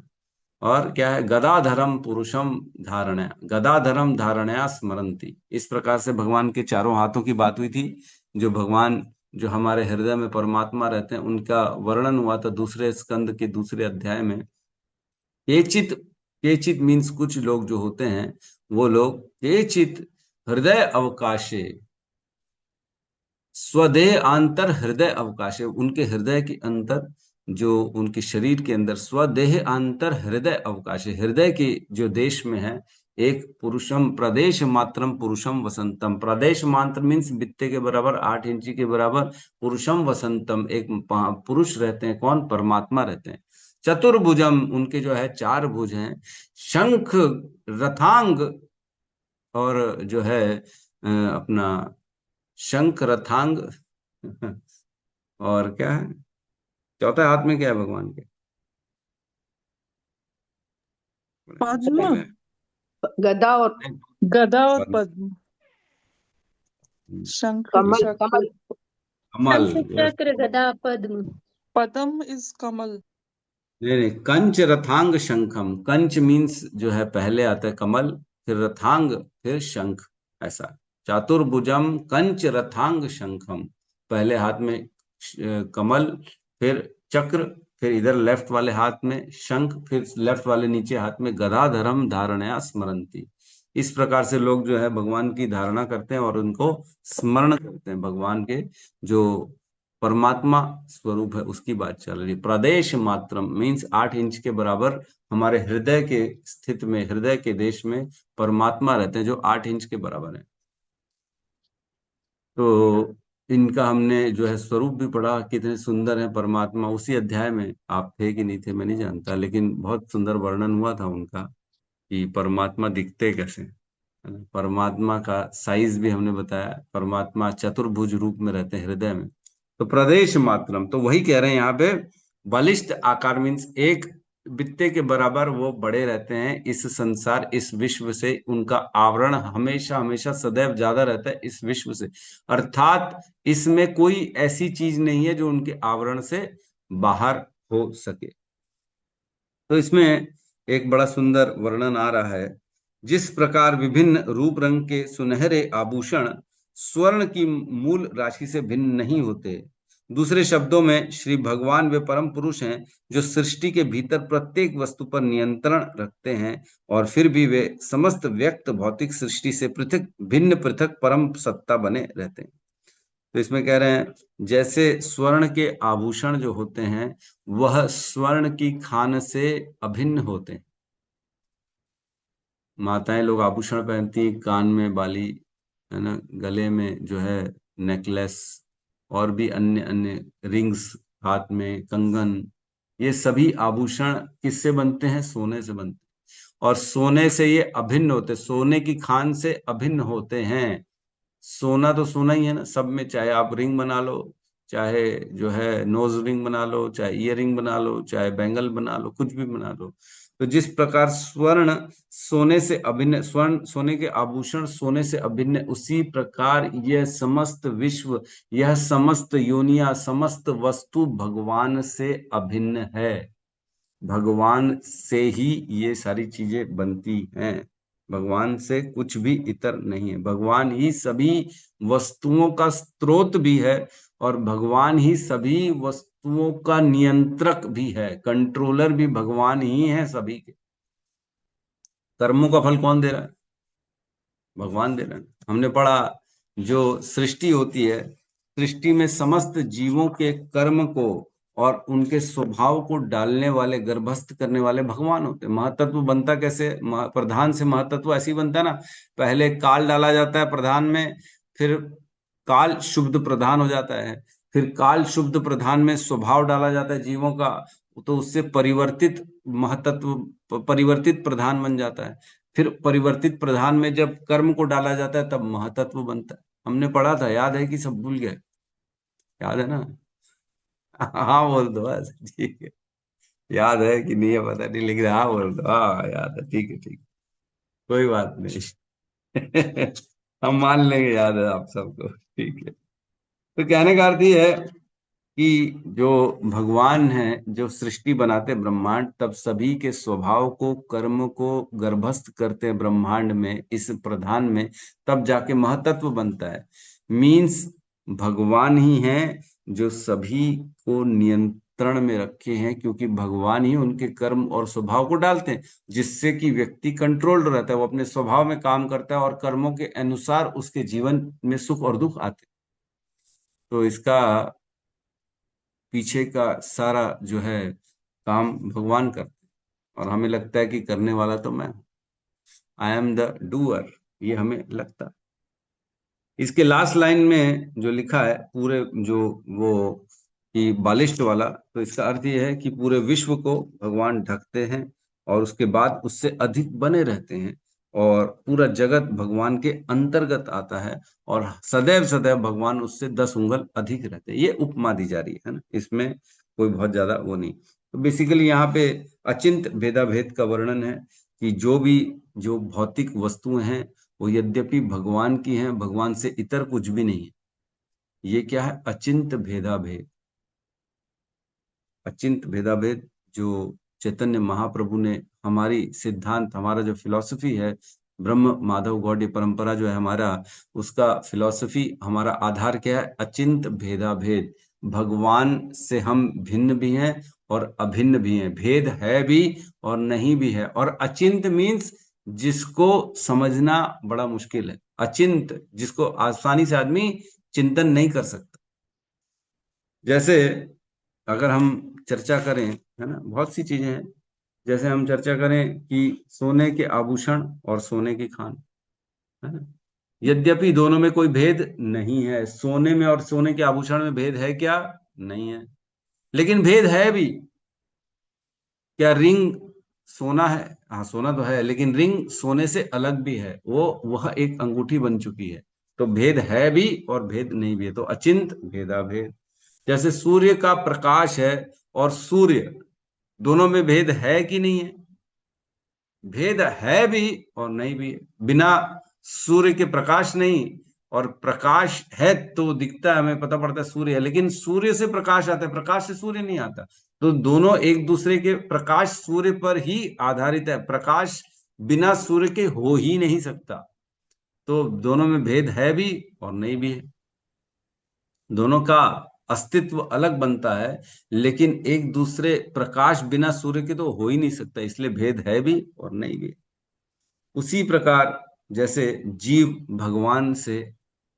और क्या है? गदाधरम पुरुषम धारणया, गदाधरम धारणया स्मरंती। इस प्रकार से भगवान के चारों हाथों की बात हुई थी। जो भगवान जो हमारे हृदय में परमात्मा रहते हैं उनका वर्णन हुआ था दूसरे स्कंद के दूसरे अध्याय में। केचित, केचित मीन्स कुछ लोग जो होते हैं वो लोग, केचित हृदय अवकाशे, स्वदेह आंतर हृदय अवकाशे, उनके हृदय के अंतर, जो उनके शरीर के अंदर, स्वदेह अंतर हृदय अवकाश, हृदय के जो देश में है, एक पुरुषम प्रदेश मात्रम पुरुषम वसंतम। प्रदेश मात्र मीन्स बित्ते के बराबर 8 इंची के बराबर। पुरुषम वसंतम एक पुरुष रहते हैं, कौन? परमात्मा रहते हैं। चतुर्भुजम उनके जो है 4 भुज हैं। शंख रथांग और जो है अपना शंख रथांग और क्या है चौथा हाथ में, क्या है भगवान के? पद्म, गदा और गदा और पद्म, पद्म, शंख कमल चक्र। कमल कमल। चक्र गदा पद्म। पद्म इज कमल। नहीं नहीं, कंच रथांग शंखम। कंच मीन्स जो है पहले आता है कमल, फिर रथांग, फिर शंख, ऐसा। चातुर्भुजम कंच रथांग शंखम, पहले हाथ में कमल, फिर चक्र, फिर इधर लेफ्ट वाले हाथ में शंख, फिर लेफ्ट वाले नीचे हाथ में गदाधरम धारणया स्मरंती। इस प्रकार से लोग जो है भगवान की धारणा करते हैं और उनको स्मरण करते हैं। भगवान के जो परमात्मा स्वरूप है उसकी बात चल रही है। प्रदेश मात्रम मीन्स 8 इंच के बराबर हमारे हृदय के स्थित में, हृदय के देश में परमात्मा रहते हैं जो 8 इंच के बराबर है। तो इनका हमने जो है स्वरूप भी पढ़ा, कितने सुंदर है परमात्मा। उसी अध्याय में आप थे कि नहीं थे मैं नहीं जानता, लेकिन बहुत सुंदर वर्णन हुआ था उनका कि परमात्मा दिखते कैसे हैं। परमात्मा का साइज भी हमने बताया। परमात्मा चतुर्भुज रूप में रहते हैं हृदय में। तो प्रदेश मात्रम तो वही कह रहे हैं यहाँ पे। बलिष्ठ आकार मीन्स एक बित्ते के बराबर वो बड़े रहते हैं। इस संसार, इस विश्व से उनका आवरण हमेशा हमेशा सदैव ज्यादा रहता है इस विश्व से। अर्थात इसमें कोई ऐसी चीज नहीं है जो उनके आवरण से बाहर हो सके। तो इसमें एक बड़ा सुंदर वर्णन आ रहा है। जिस प्रकार विभिन्न रूप रंग के सुनहरे आभूषण स्वर्ण की मूल राशि से भिन्न नहीं होते, दूसरे शब्दों में श्री भगवान वे परम पुरुष हैं जो सृष्टि के भीतर प्रत्येक वस्तु पर नियंत्रण रखते हैं और फिर भी वे समस्त व्यक्त भौतिक सृष्टि से पृथक भिन्न पृथक परम सत्ता बने रहते हैं। तो इसमें कह रहे हैं जैसे स्वर्ण के आभूषण जो होते हैं वह स्वर्ण की खान से अभिन्न होते हैं। माताएं लोग आभूषण पहनती हैं, कान में बाली है ना, गले में जो है नेकलेस, और भी अन्य अन्य रिंग्स, हाथ में कंगन, ये सभी आभूषण किससे बनते हैं? सोने से बनते हैं। और सोने से ये अभिन्न होते, सोने की खान से अभिन्न होते हैं। सोना तो सोना ही है ना सब में, चाहे आप रिंग बना लो, चाहे जो है नोज रिंग बना लो, चाहे ईयर रिंग बना लो, चाहे बैंगल बना लो, कुछ भी बना लो। तो जिस प्रकार स्वर्ण सोने से अभिन्न, स्वर्ण सोने के आभूषण सोने से अभिन्न, उसी प्रकार यह समस्त विश्व, यह समस्त योनिया, समस्त वस्तु भगवान से अभिन्न है। भगवान से ही ये सारी चीजें बनती हैं। भगवान से कुछ भी इतर नहीं है। भगवान ही सभी वस्तुओं का स्रोत भी है और भगवान ही सभी वस्तुओं का नियंत्रक भी है। कंट्रोलर भी भगवान ही है सभी के। कर्मों का फल कौन दे रहा है? भगवान दे रहे हैं। हमने पढ़ा जो सृष्टि होती है, सृष्टि में समस्त जीवों के कर्म को और उनके स्वभाव को डालने वाले, गर्भस्थ करने वाले भगवान होते हैं। महातत्व बनता कैसे? प्रधान से महातत्व ऐसे ही बनता है ना, पहले काल डाला जाता है प्रधान में, फिर काल शुद्ध प्रधान हो जाता है, फिर काल शुद्ध प्रधान में स्वभाव डाला जाता है जीवों का, तो उससे परिवर्तित महतत्व, परिवर्तित प्रधान बन जाता है। फिर परिवर्तित प्रधान में जब कर्म को डाला जाता है तब महातत्व बनता है। हमने पढ़ा था, याद है कि सब भूल गए? याद है ना? हाँ बोल दो बस, ठीक है। याद है कि नहीं है पता नहीं, लेकिन हाँ बोल दो। हाँ याद है, ठीक है ठीक है, कोई बात नहीं। हम मान लेंगे याद है आप सबको, ठीक है। तो कहने का अर्थ ये है कि जो भगवान है, जो सृष्टि बनाते ब्रह्मांड, तब सभी के स्वभाव को, कर्म को गर्भस्थ करते हैं ब्रह्मांड में, इस प्रधान में, तब जाके महतत्व बनता है। मीन्स भगवान ही है जो सभी को नियंत्रण में रखे हैं, क्योंकि भगवान ही उनके कर्म और स्वभाव को डालते हैं, जिससे कि व्यक्ति कंट्रोल्ड रहता है। वो अपने स्वभाव में काम करता है और कर्मों के अनुसार उसके जीवन में सुख और दुख आते हैं। तो इसका पीछे का सारा जो है काम भगवान करते हैं और हमें लगता है कि करने वाला तो मैं हूं। आई एम द डूअर, ये हमें लगता है। इसके लास्ट लाइन में जो लिखा है पूरे जो वो कि बालिष्ट वाला, तो इसका अर्थ ये है कि पूरे विश्व को भगवान ढकते हैं और उसके बाद उससे अधिक बने रहते हैं, और पूरा जगत भगवान के अंतर्गत आता है, और सदैव सदैव भगवान उससे 10 उंगल अधिक रहते हैं। ये उपमा दी जा रही है ना, इसमें कोई बहुत ज्यादा वो नहीं। तो बेसिकली यहाँ पे अचिंत भेदाभेद का वर्णन है कि जो भौतिक वस्तुएं हैं वो यद्यपि भगवान की हैं, भगवान से इतर कुछ भी नहीं है। ये क्या है? अचिंत भेदाभेद। अचिंत भेदाभेद जो चैतन्य महाप्रभु ने हमारी सिद्धांत, हमारा जो फिलॉसफी है, ब्रह्म माधव गौड़ीय परंपरा जो है हमारा, उसका फिलॉसफी, हमारा आधार क्या है? अचिंत भेदाभेद। भगवान से हम भिन्न भी हैं और अभिन्न भी हैं, भेद है भी और नहीं भी है। और अचिंत मीन्स जिसको समझना बड़ा मुश्किल है, अचिंत जिसको आसानी से आदमी चिंतन नहीं कर सकता। जैसे अगर हम चर्चा करें, है ना, बहुत सी चीजें हैं, जैसे हम चर्चा करें कि सोने के आभूषण और सोने की खान, है ना, यद्यपि दोनों में कोई भेद नहीं है। सोने में और सोने के आभूषण में भेद है क्या? नहीं है। लेकिन भेद है भी क्या? रिंग सोना है, हाँ सोना तो है, लेकिन रिंग सोने से अलग भी है, वह एक अंगूठी बन चुकी है। तो भेद है भी और भेद नहीं भी है, तो अचिंत भेदाभेद। जैसे सूर्य का प्रकाश है और सूर्य, दोनों में भेद है कि नहीं है? भेद है भी और नहीं भी है। बिना सूर्य के प्रकाश नहीं, और प्रकाश है तो दिखता है, हमें पता पड़ता है सूर्य है, लेकिन सूर्य से प्रकाश आता है, प्रकाश से सूर्य नहीं आता। तो दोनों एक दूसरे के, प्रकाश सूर्य पर ही आधारित है, प्रकाश बिना सूर्य के हो ही नहीं सकता। तो दोनों में भेद है भी और नहीं भी है। दोनों का अस्तित्व अलग बनता है, लेकिन एक दूसरे, प्रकाश बिना सूर्य के तो हो ही नहीं सकता, इसलिए भेद है भी और नहीं भी। उसी प्रकार जैसे जीव भगवान से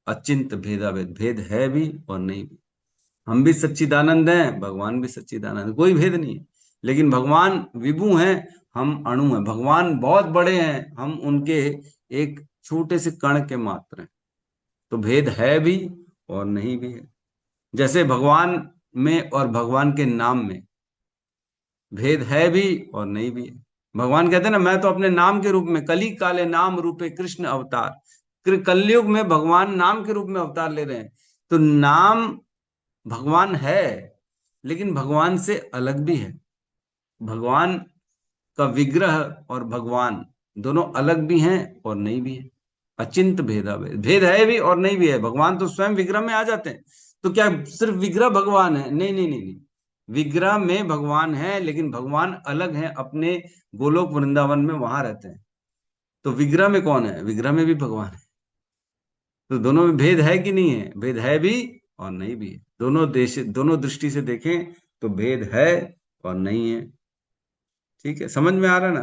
अचिंत भेदाभेद, भेद है भी और नहीं भी। हम भी सच्चिदानंद हैं, भगवान भी सच्चिदानंद, कोई भेद नहीं है। लेकिन भगवान विभु हैं, हम अणु हैं। भगवान बहुत बड़े हैं, हम उनके एक छोटे से कण के मात्र हैं। तो भेद है भी और नहीं भी है। जैसे भगवान में और भगवान के नाम में भेद है भी और नहीं भी है। भगवान कहते हैं ना, मैं तो अपने नाम के रूप में, कली काले नाम रूपे कृष्ण अवतार। कलयुग में भगवान नाम के रूप में अवतार ले रहे हैं। तो नाम भगवान है, लेकिन भगवान से अलग भी है। भगवान का विग्रह और भगवान दोनों अलग भी हैं और नहीं भी है। अचिंत भेदाभेद, भेद है भी और नहीं भी है। भगवान तो स्वयं विग्रह में आ जाते हैं। तो क्या सिर्फ विग्रह भगवान है? नहीं नहीं नहीं नहीं, विग्रह में भगवान है, लेकिन भगवान अलग है, अपने गोलोक वृंदावन में वहां रहते हैं। तो विग्रह में कौन है? विग्रह में भी भगवान है। तो दोनों में भेद है कि नहीं है? भेद है भी और नहीं भी है। दोनों दृष्टि से देखें तो भेद है और नहीं है। ठीक है, समझ में आ रहा ना?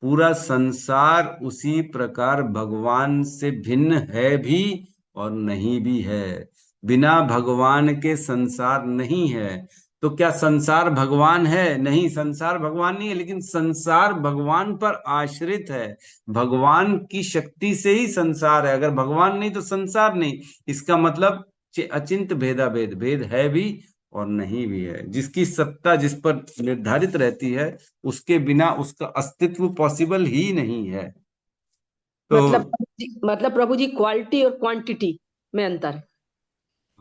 पूरा संसार उसी प्रकार भगवान से भिन्न है भी और नहीं भी है। बिना भगवान के संसार नहीं है। तो क्या संसार भगवान है? नहीं, संसार भगवान नहीं है, लेकिन संसार भगवान पर आश्रित है। भगवान की शक्ति से ही संसार है। अगर भगवान नहीं तो संसार नहीं। इसका मतलब अचिंत भेदाभेद, भेद है भी और नहीं भी है। जिसकी सत्ता जिस पर निर्धारित रहती है, उसके बिना उसका अस्तित्व पॉसिबल ही नहीं है। तो मतलब प्रभु जी क्वालिटी और क्वांटिटी में अंतर है।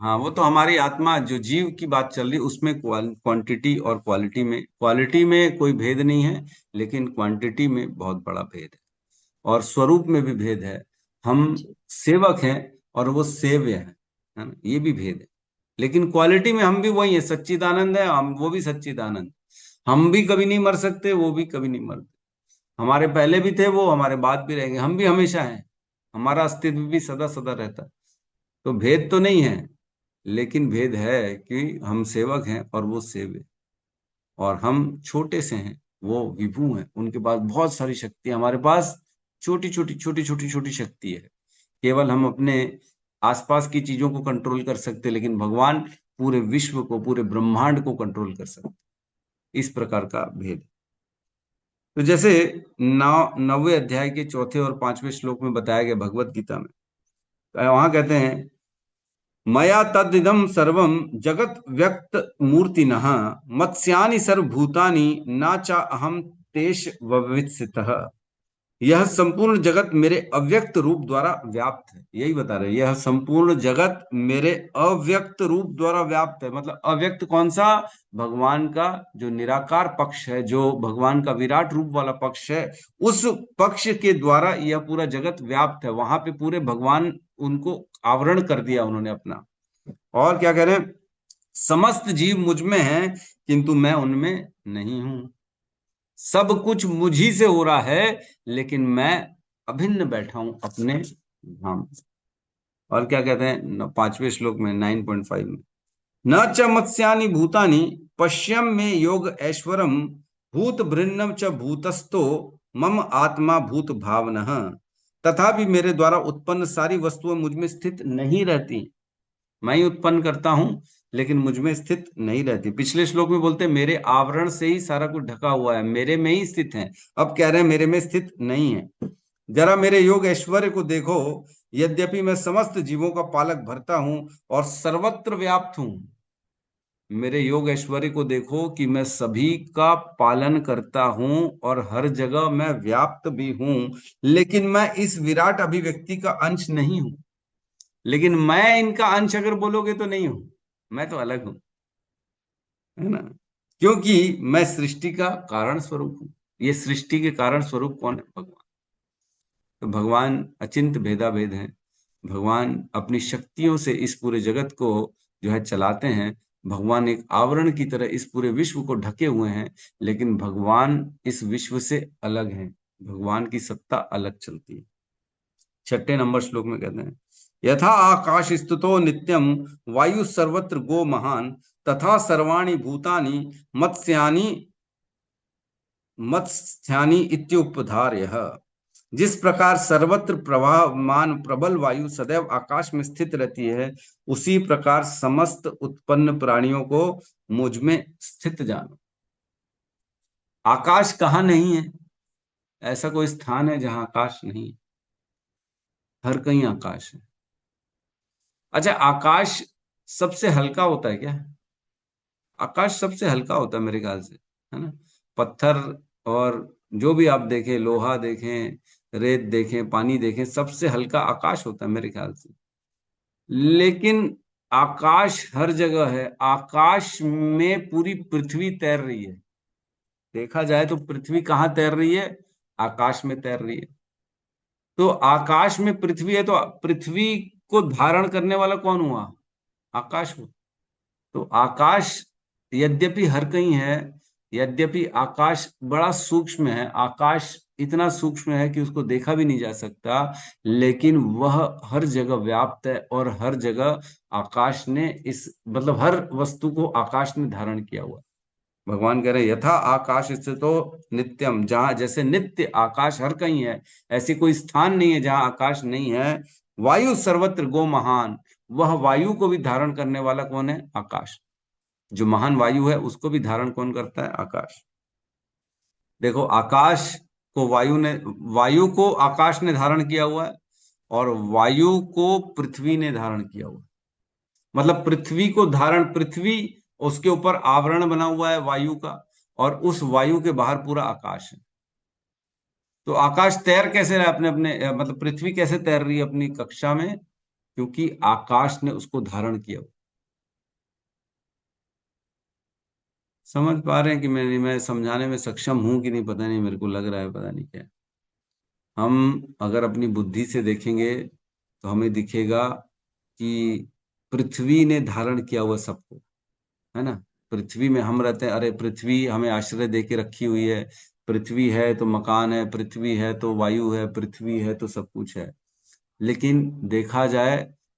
हाँ, वो तो हमारी आत्मा, जो जीव की बात चल रही, उसमें क्वांटिटी और क्वालिटी में कोई भेद नहीं है, लेकिन क्वांटिटी में बहुत बड़ा भेद है, और स्वरूप में भी भेद है। हम सेवक हैं और वो सेव्य है ना, ये भी भेद है। लेकिन क्वालिटी में हम भी वही है, सच्चिदानंद है, वो भी सच्चिदानंद। हम भी कभी नहीं मर सकते, वो भी कभी नहीं मरते। हमारे पहले भी थे वो, हमारे बाद भी रहेंगे, हम भी हमेशा हैं, हमारा अस्तित्व भी सदा सदा रहता है। तो भेद तो नहीं है, लेकिन भेद है कि हम सेवक हैं और वो सेव्य, और हम छोटे से हैं, वो विभू हैं, उनके पास बहुत सारी शक्ति है, हमारे पास छोटी छोटी शक्ति है। केवल हम अपने आसपास की चीजों को कंट्रोल कर सकते, लेकिन भगवान पूरे विश्व को, पूरे ब्रह्मांड को कंट्रोल कर सकते। इस प्रकार का भेद। तो जैसे 9वें अध्याय के 4थे और 5वें श्लोक में बताया गया भगवत गीता में, वहां कहते हैं मया तदिदं सर्वं जगत व्यक्त मूर्तिनः मत्स्यानि सर्वभूतानि न च अहम तेष विवित्सितः। यह संपूर्ण जगत मेरे अव्यक्त रूप द्वारा व्याप्त है। यही बता रहे, यह संपूर्ण जगत मेरे अव्यक्त रूप द्वारा व्याप्त है। मतलब अव्यक्त कौन सा? भगवान का जो निराकार पक्ष है, जो भगवान का विराट रूप वाला पक्ष है, उस पक्ष के द्वारा यह पूरा जगत व्याप्त है। वहां पे पूरे भगवान उनको आवरण कर दिया उन्होंने अपना। और क्या कह रहे हैं? समस्त जीव मुझ में हैं किंतु मैं उनमें नहीं हूं। सब कुछ मुझी से हो रहा है लेकिन मैं अभिन्न बैठा हूं अपने धाम। और क्या कहते हैं 5वें श्लोक में 9.5 में, न च मत्स्यानि भूतानि पश्यम में योग ऐश्वरम भूत बृन्नम च भूतस्थो मम आत्मा भूत भावनः। तथापि मेरे द्वारा उत्पन्न सारी वस्तुएं मुझ में स्थित नहीं रहती। मैं ही उत्पन्न करता हूं लेकिन मुझ में स्थित नहीं रहती। पिछले श्लोक में बोलते मेरे आवरण से ही सारा कुछ ढका हुआ है, मेरे में ही स्थित है। अब कह रहे हैं मेरे में स्थित नहीं है। जरा मेरे योग ऐश्वर्य को देखो, यद्यपि मैं समस्त जीवों का पालक भरता हूं और सर्वत्र व्याप्त हूं। मेरे योग ऐश्वर्य को देखो कि मैं सभी का पालन करता हूं और हर जगह मैं व्याप्त भी हूं, लेकिन मैं इस विराट अभिव्यक्ति का अंश नहीं हूं। लेकिन मैं इनका अंश अगर बोलोगे तो नहीं हूं, मैं तो अलग हूं, है ना? क्योंकि मैं सृष्टि का कारण स्वरूप हूं। ये सृष्टि के कारण स्वरूप कौन है? भगवान। तो भगवान अचिंत भेदा भेद है। भगवान अपनी शक्तियों से इस पूरे जगत को जो है चलाते हैं। भगवान एक आवरण की तरह इस पूरे विश्व को ढके हुए हैं, लेकिन भगवान इस विश्व से अलग हैं। भगवान की सत्ता अलग चलती है। 6 नंबर श्लोक में कहते हैं यथा आकाश स्तुतो नित्यम वायु सर्वत्र गो महान तथा सर्वाणि भूतानि मत्स्यानि इत्युपधार्यः। जिस प्रकार सर्वत्र प्रवाहमान प्रबल वायु सदैव आकाश में स्थित रहती है, उसी प्रकार समस्त उत्पन्न प्राणियों को मुझ में स्थित जानो। आकाश कहाँ नहीं है? ऐसा कोई स्थान है जहां आकाश नहीं है? हर कहीं आकाश है। अच्छा, आकाश सबसे हल्का होता है क्या? आकाश सबसे हल्का होता है मेरे ख्याल से, है ना? पत्थर और जो भी आप देखें, लोहा देखें, रेत देखें, पानी देखें, सबसे हल्का आकाश होता है मेरे ख्याल से। लेकिन आकाश हर जगह है। आकाश में पूरी पृथ्वी तैर रही है। देखा जाए तो पृथ्वी कहाँ तैर रही है? आकाश में तैर रही है। तो आकाश में पृथ्वी है, तो पृथ्वी को धारण करने वाला कौन हुआ? आकाश हुआ। तो आकाश यद्यपि हर कहीं है, यद्यपि आकाश बड़ा सूक्ष्म है, आकाश इतना सूक्ष्म है कि उसको देखा भी नहीं जा सकता, लेकिन वह हर जगह व्याप्त है और हर जगह आकाश ने मतलब हर वस्तु को आकाश ने धारण किया हुआ। भगवान कह रहे यथा आकाश स्थितो नित्यम, जहां जैसे नित्य आकाश हर कहीं है, ऐसी कोई स्थान नहीं है जहां आकाश नहीं है। वायु सर्वत्र गो महान, वह वायु को भी धारण करने वाला कौन है? आकाश। जो महान वायु है उसको भी धारण कौन करता है? आकाश। देखो, आकाश को वायु को आकाश ने धारण किया हुआ है और वायु को पृथ्वी ने धारण किया हुआ है। मतलब पृथ्वी उसके ऊपर आवरण बना हुआ है वायु का, और उस वायु के बाहर पूरा आकाश है। तो आकाश तैर कैसे रहा अपने मतलब पृथ्वी कैसे तैर रही है अपनी कक्षा में? क्योंकि आकाश ने उसको धारण किया। समझ पा रहे हैं कि मैं समझाने में सक्षम हूं कि नहीं? पता नहीं, मेरे को लग रहा है पता नहीं क्या। हम अगर अपनी बुद्धि से देखेंगे तो हमें दिखेगा कि पृथ्वी ने धारण किया हुआ सबको, है ना? पृथ्वी में हम रहते हैं। अरे पृथ्वी हमें आश्रय दे के रखी हुई है। पृथ्वी है तो मकान है, पृथ्वी है तो वायु है, पृथ्वी है तो सब कुछ है। लेकिन देखा जाए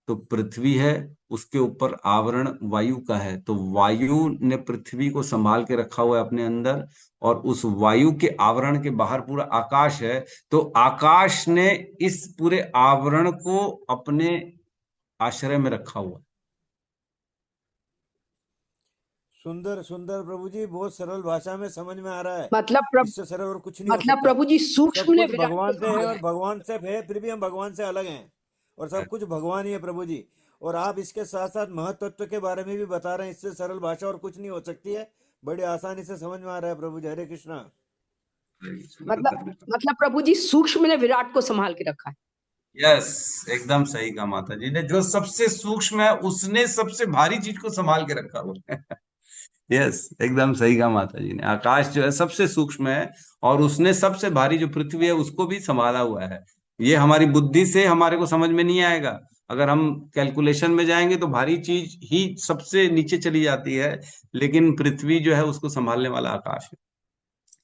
तो पृथ्वी है, उसके ऊपर आवरण वायु का है, तो वायु ने पृथ्वी को संभाल के रखा हुआ है अपने अंदर, और उस वायु के आवरण के बाहर पूरा आकाश है। तो आकाश ने इस पूरे आवरण को अपने आश्रय में रखा हुआ। सुंदर सुंदर प्रभु जी, बहुत सरल भाषा में समझ में आ रहा है। मतलब इससे सरल और कुछ नहीं हो मतलब सकता। प्रभु जी सब सूक्ष्म ने कुछ विराट को भगवान से है संभाला और है। भगवान से है, फिर भी हम भगवान से अलग हैं और सब कुछ भगवान ही है प्रभु जी। और आप इसके साथ साथ महत्व के बारे में भी बता रहे हैं। इससे सरल भाषा और कुछ नहीं हो सकती है। बड़े आसानी से समझ में आ रहा है प्रभु जी। हरे कृष्णा। मतलब प्रभु जी सूक्ष्म ने विराट को संभाल के रखा है। यस, एकदम सही कहा माता जी ने। जो सबसे सूक्ष्म है उसने सबसे भारी चीज को संभाल के रखा हुआ है। यस, एकदम सही कहा माता जी ने। आकाश जो है सबसे सूक्ष्म है और उसने सबसे भारी जो पृथ्वी है उसको भी संभाला हुआ है। ये हमारी बुद्धि से हमारे को समझ में नहीं आएगा। अगर हम कैलकुलेशन में जाएंगे तो भारी चीज ही सबसे नीचे चली जाती है, लेकिन पृथ्वी जो है उसको संभालने वाला आकाश है।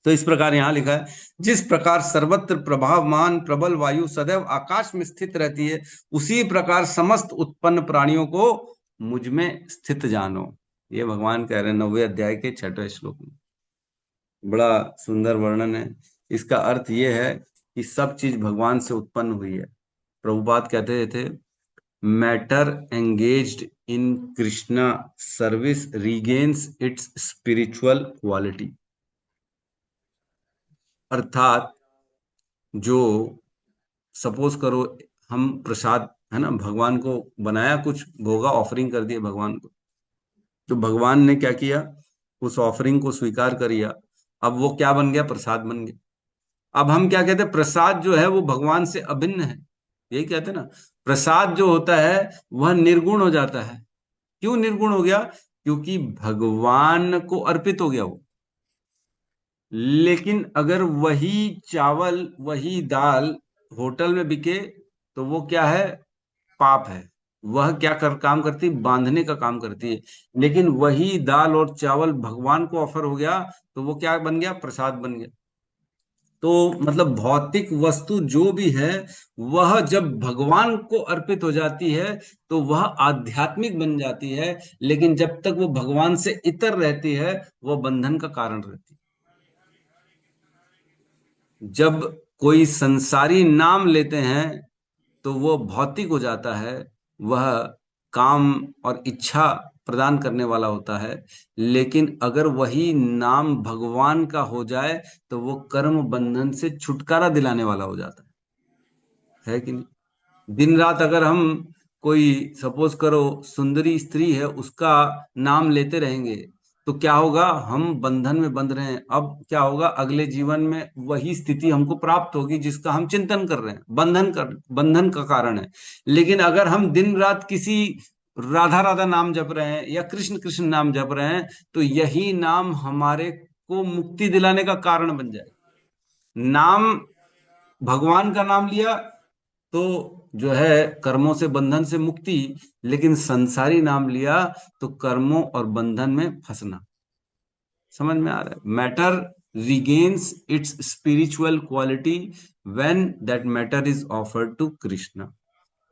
तो इस प्रकार यहां लिखा है, जिस प्रकार सर्वत्र प्रभावमान प्रबल वायु सदैव आकाश में स्थित रहती है, उसी प्रकार समस्त उत्पन्न प्राणियों को मुझ में स्थित जानो। ये भगवान कह रहे हैं 9वें अध्याय के 6वें श्लोक में। बड़ा सुंदर वर्णन है। इसका अर्थ ये है कि सब चीज भगवान से उत्पन्न हुई है। प्रभुपाद कहते थे, matter engaged in Krishna service regains its spiritual quality. अर्थात जो सपोज करो हम प्रसाद है ना, भगवान को बनाया, कुछ भोगा ऑफरिंग कर दिया भगवान को, तो भगवान ने क्या किया, उस ऑफरिंग को स्वीकार कर लिया। अब वो क्या बन गया, प्रसाद बन गया। अब हम क्या कहते हैं, प्रसाद जो है वो भगवान से अभिन्न है। यही कहते हैं ना, प्रसाद जो होता है वह निर्गुण हो जाता है। क्यों निर्गुण हो गया? क्योंकि भगवान को अर्पित हो गया वो। लेकिन अगर वही चावल वही दाल होटल में बिके तो वो क्या है, पाप है। वह क्या काम करती, बांधने का काम करती है। लेकिन वही दाल और चावल भगवान को ऑफर हो गया तो वो क्या बन गया, प्रसाद बन गया। तो मतलब भौतिक वस्तु जो भी है वह जब भगवान को अर्पित हो जाती है तो वह आध्यात्मिक बन जाती है। लेकिन जब तक वो भगवान से इतर रहती है वह बंधन का कारण रहती है। जब कोई संसारी नाम लेते हैं तो वो भौतिक हो जाता है, वह काम और इच्छा प्रदान करने वाला होता है। लेकिन अगर वही नाम भगवान का हो जाए तो वो कर्म बंधन से छुटकारा दिलाने वाला हो जाता है कि नहीं? दिन रात अगर हम कोई सपोज करो सुंदरी स्त्री है उसका नाम लेते रहेंगे तो क्या होगा, हम बंधन में बंध रहे हैं। अब क्या होगा, अगले जीवन में वही स्थिति हमको प्राप्त होगी जिसका हम चिंतन कर रहे हैं, बंधन का कारण है। लेकिन अगर हम दिन रात किसी राधा राधा नाम जप रहे हैं या कृष्ण कृष्ण नाम जप रहे हैं तो यही नाम हमारे को मुक्ति दिलाने का कारण बन जाएगा। नाम भगवान का नाम लिया तो जो है कर्मों से बंधन से मुक्ति, लेकिन संसारी नाम लिया तो कर्मों और बंधन में फंसना। समझ में आ रहा है? Matter regains its spiritual quality when that matter is offered to Krishna.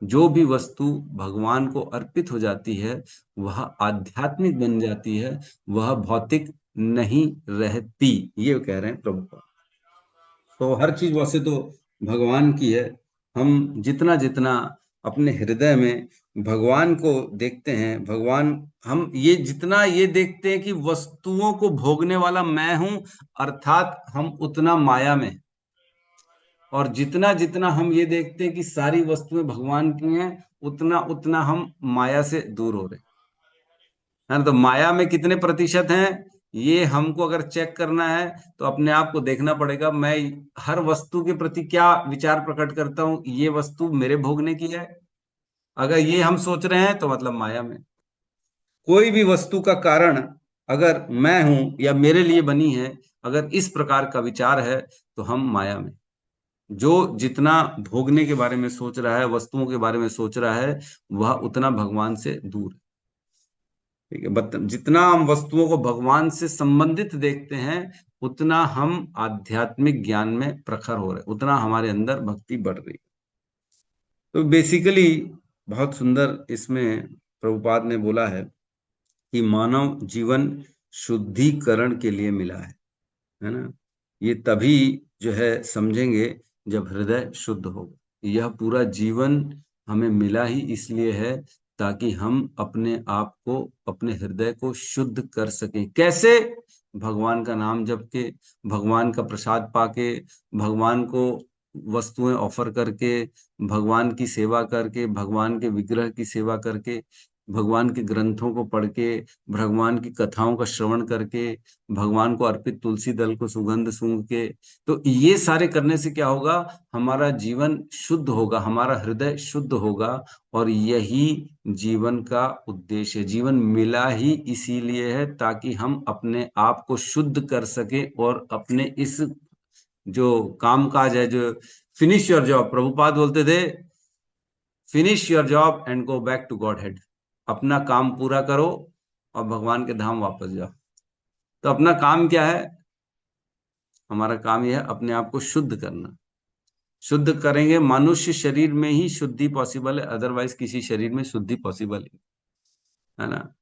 जो भी वस्तु भगवान को अर्पित हो जाती है वह आध्यात्मिक बन जाती है, वह भौतिक नहीं रहती। ये कह रहे हैं प्रभुपाद। तो हर चीज वैसे तो भगवान की है। हम जितना जितना अपने हृदय में भगवान को देखते हैं, भगवान हम ये जितना ये देखते हैं कि वस्तुओं को भोगने वाला मैं हूं, अर्थात हम उतना माया में। और जितना जितना हम ये देखते हैं कि सारी वस्तुएं भगवान की हैं, उतना उतना हम माया से दूर हो रहे हैं। तो माया में कितने प्रतिशत हैं ये हमको अगर चेक करना है तो अपने आप को देखना पड़ेगा। मैं हर वस्तु के प्रति क्या विचार प्रकट करता हूं, ये वस्तु मेरे भोगने की है। अगर ये हम सोच रहे हैं तो मतलब माया में। कोई भी वस्तु का कारण अगर मैं हूं या मेरे लिए बनी है, अगर इस प्रकार का विचार है तो हम माया में। जो जितना भोगने के बारे में सोच रहा है, वस्तुओं के बारे में सोच रहा है, वह उतना भगवान से दूर है। ठीक है, जितना हम वस्तुओं को भगवान से संबंधित देखते हैं उतना हम आध्यात्मिक ज्ञान में प्रखर हो रहे, उतना हमारे अंदर भक्ति बढ़ रही। तो बेसिकली बहुत सुंदर इसमें प्रभुपाद ने बोला है कि मानव जीवन शुद्धिकरण के लिए मिला है ना। ये तभी जो है समझेंगे जब हृदय शुद्ध होगा। यह पूरा जीवन हमें मिला ही इसलिए है ताकि हम अपने आप को, अपने हृदय को शुद्ध कर सकें। कैसे? भगवान का नाम जप के, भगवान का प्रसाद पाके, भगवान को वस्तुएं ऑफर करके, भगवान की सेवा करके, भगवान के विग्रह की सेवा करके, भगवान के ग्रंथों को पढ़ के, भगवान की कथाओं का श्रवण करके, भगवान को अर्पित तुलसी दल को सुगंध सूंघ के। तो ये सारे करने से क्या होगा? हमारा जीवन शुद्ध होगा, हमारा हृदय शुद्ध होगा, और यही जीवन का उद्देश्य है। जीवन मिला ही इसीलिए है ताकि हम अपने आप को शुद्ध कर सके और अपने इस जो कामकाज है, जो फिनिश योर जॉब, प्रभुपाद बोलते थे finish your job and go back to Godhead. अपना काम पूरा करो और भगवान के धाम वापस जाओ। तो अपना काम क्या है? हमारा काम यह है अपने आप को शुद्ध करना। शुद्ध करेंगे, मनुष्य शरीर में ही शुद्धि पॉसिबल है, अदरवाइज किसी शरीर में शुद्धि पॉसिबल है ना।